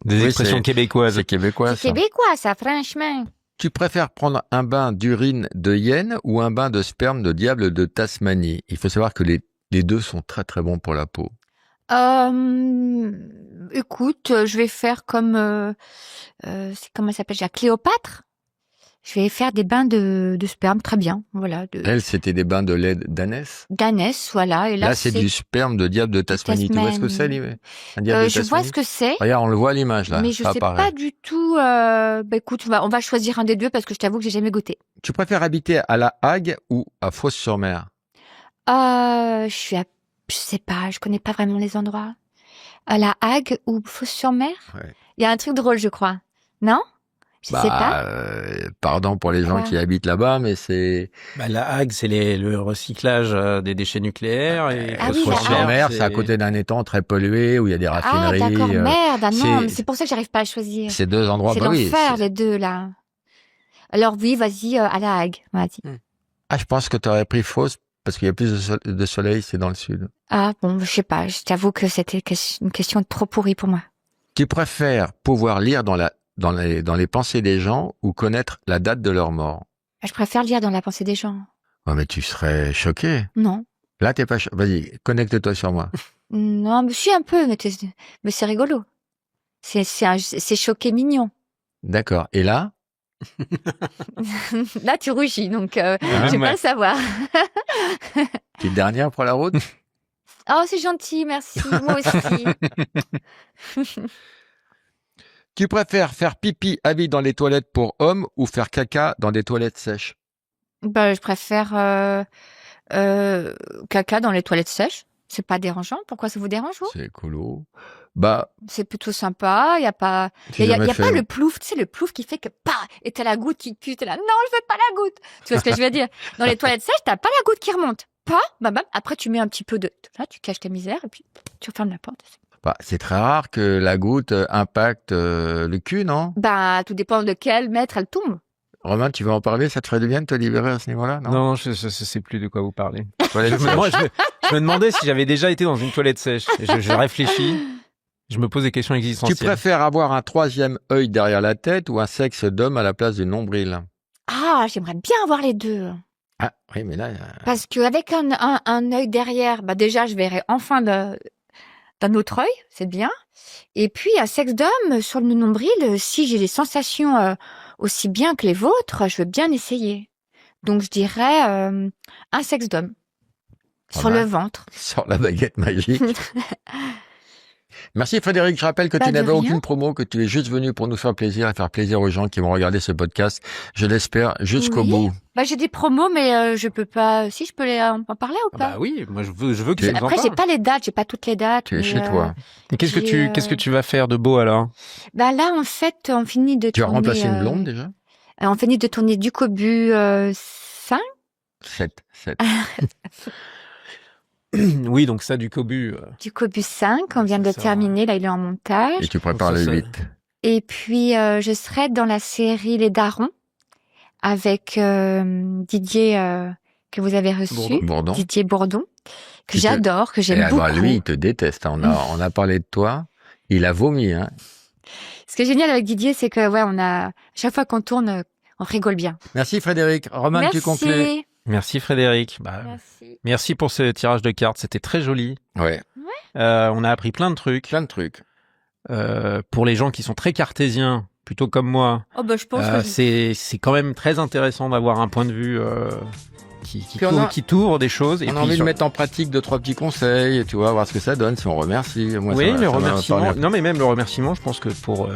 Des Oui, expressions c'est- québécoises. C'est québécois, C'est ça. québécois, ça, franchement. Tu préfères prendre un bain d'urine de hyène ou un bain de sperme de diable de Tasmanie? Il faut savoir que les deux sont très très bons pour la peau. Écoute, je vais faire comme comment elle s'appelle, Cléopâtre. Je vais faire des bains de sperme, très bien, voilà, Elle, c'était des bains de lait d'ânesse. d'ânesse, voilà. Et là, Là, c'est du sperme de diable de Tasmanie. Tu vois ce que c'est, un diable de je vois Tasmanie? ce que c'est, Regarde, on le voit à l'image, là. mais je ça sais apparaît. pas du tout. Écoute, on va choisir un des deux parce que je t'avoue que j'ai jamais goûté. Tu préfères habiter à La Hague ou à Fos-sur-Mer? Je sais pas, je connais pas vraiment les endroits. À La Hague ou Fos-sur-Mer? Ouais. Il y a un truc drôle, je crois. Non? Je sais pas. Pardon pour les gens Quoi qui habitent là-bas, mais c'est... Bah, la Hague, c'est le recyclage des déchets nucléaires. Et Ah oui, la Fos-sur-Mer, Hague, c'est à côté d'un étang très pollué où il y a des Ah, raffineries. d'accord, merde. Ah non, c'est- mais c'est pour ça que j'arrive pas à choisir. C'est deux endroits, C'est bah oui. l'enfer, c'est- les deux, là. Alors oui, vas-y, à La Hague. Vas-y. Ah, je pense que tu aurais pris Fos parce qu'il y a plus de soleil, c'est dans le sud. Ah bon, je sais pas. Je t'avoue que c'était une question trop pourrie pour moi. Tu préfères pouvoir lire dans les pensées des gens ou connaître la date de leur mort? Je préfère lire dans la pensée des gens. Ouais, mais tu serais choqué. Non. Là, t'es pas choqué. Vas-y, connecte-toi sur moi. Non, mais je suis un peu, mais c'est rigolo. C'est choqué mignon. D'accord. Et là? Là, tu rougis, donc je Ah, vais ouais. pas le savoir. Petite dernière pour la route? Oh, c'est gentil, merci. Moi aussi. Tu préfères faire pipi à vide dans les toilettes pour hommes ou faire caca dans des toilettes sèches? Je préfère caca dans les toilettes sèches. C'est pas dérangeant. Pourquoi ça vous dérange, vous? C'est écolo. Bah, C'est plutôt sympa. Il y a pas, j'ai il y a jamais pas fait. le plouf. Tu sais, le plouf qui fait que et t'as la goutte qui tue. T'es là, non, je veux pas la goutte. Tu vois ce que je veux dire? Dans les toilettes sèches, t'as pas la goutte qui remonte. Bam. Après, tu mets un petit peu de, là, tu caches ta misère et puis tu refermes la porte. Bah, c'est très rare que la goutte impacte le cul, non? Tout dépend de quel mètre elle tombe. Romain, tu veux en parler? Ça te ferait du bien de te libérer à ce niveau-là, non? Non, je sais plus de quoi vous parlez. Toilettes sèches. Moi, je me demandais si j'avais déjà été dans une toilette sèche. Je réfléchis. Je me pose des questions Tu existentielles. préfères avoir un troisième œil derrière la tête ou un sexe d'homme à la place du nombril? Ah, j'aimerais bien avoir les deux. Ah, oui, mais là, Parce qu'avec un œil derrière, bah déjà, je verrai enfin d'un autre œil, c'est bien. Et puis, un sexe d'homme sur le nombril, si j'ai les sensations aussi bien que les vôtres, je veux bien essayer. Donc, je dirais un sexe d'homme Pas sur mal. le ventre. sors la baguette magique. Merci Frédéric, je rappelle que Pas tu de n'avais rien. aucune promo, que tu es juste venu pour nous faire plaisir et faire plaisir aux gens qui vont regarder ce podcast, je l'espère, jusqu'au Oui. bout. Bah, j'ai des promos, mais je peux pas. Si, je peux en parler ou Ah pas? bah oui, moi je veux que Tu- tu nous en Après, j'ai parles. pas les dates, j'ai pas toutes les dates. Tu es mais, chez toi. Et qu'est-ce que j'ai, qu'est-ce que tu vas faire de beau alors? Bah là, en fait, on finit de Tu as tourner. remplacé une blonde déjà? On finit de tourner du Cobu 5. 7. Oui, donc ça du cobu. Du Cobu 5, on vient de Ça, terminer, là il est en montage. Et tu prépares Donc ça, le ça- 8. Et puis je serai dans la série Les Darons avec Didier que vous avez reçu, Bourdon. Bourdon. Didier Bourdon, que Qui te- j'adore, que Et j'aime beaucoup. alors, lui, il te déteste. On a parlé de toi. Il a vomi, hein. Ce qui est génial avec Didier, c'est que chaque fois qu'on tourne, on rigole bien. Merci Frédéric. Roman, tu conclus. Merci. Merci Frédéric. Bah, Merci. merci pour ce tirage de cartes, c'était très joli. Ouais, On a appris plein de trucs. plein de trucs. Pour les gens qui sont très cartésiens, plutôt comme moi, Oh bah je pense que c'est quand même très intéressant d'avoir un point de vue Puis on a- qui t'ouvre des choses. Et On a puis envie de sur- mettre en pratique 2-3 petits conseils, tu vois, voir ce que ça donne, si on remercie. Moi, oui, ça le m'a remerciement. parlé. Non, mais même le remerciement, je pense que pour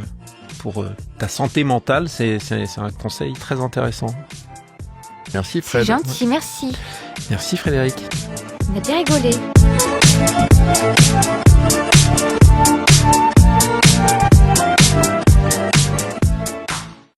ta santé mentale, c'est un conseil très intéressant. Merci c'est Fred. gentil, merci. Merci Frédéric. On a bien rigolé.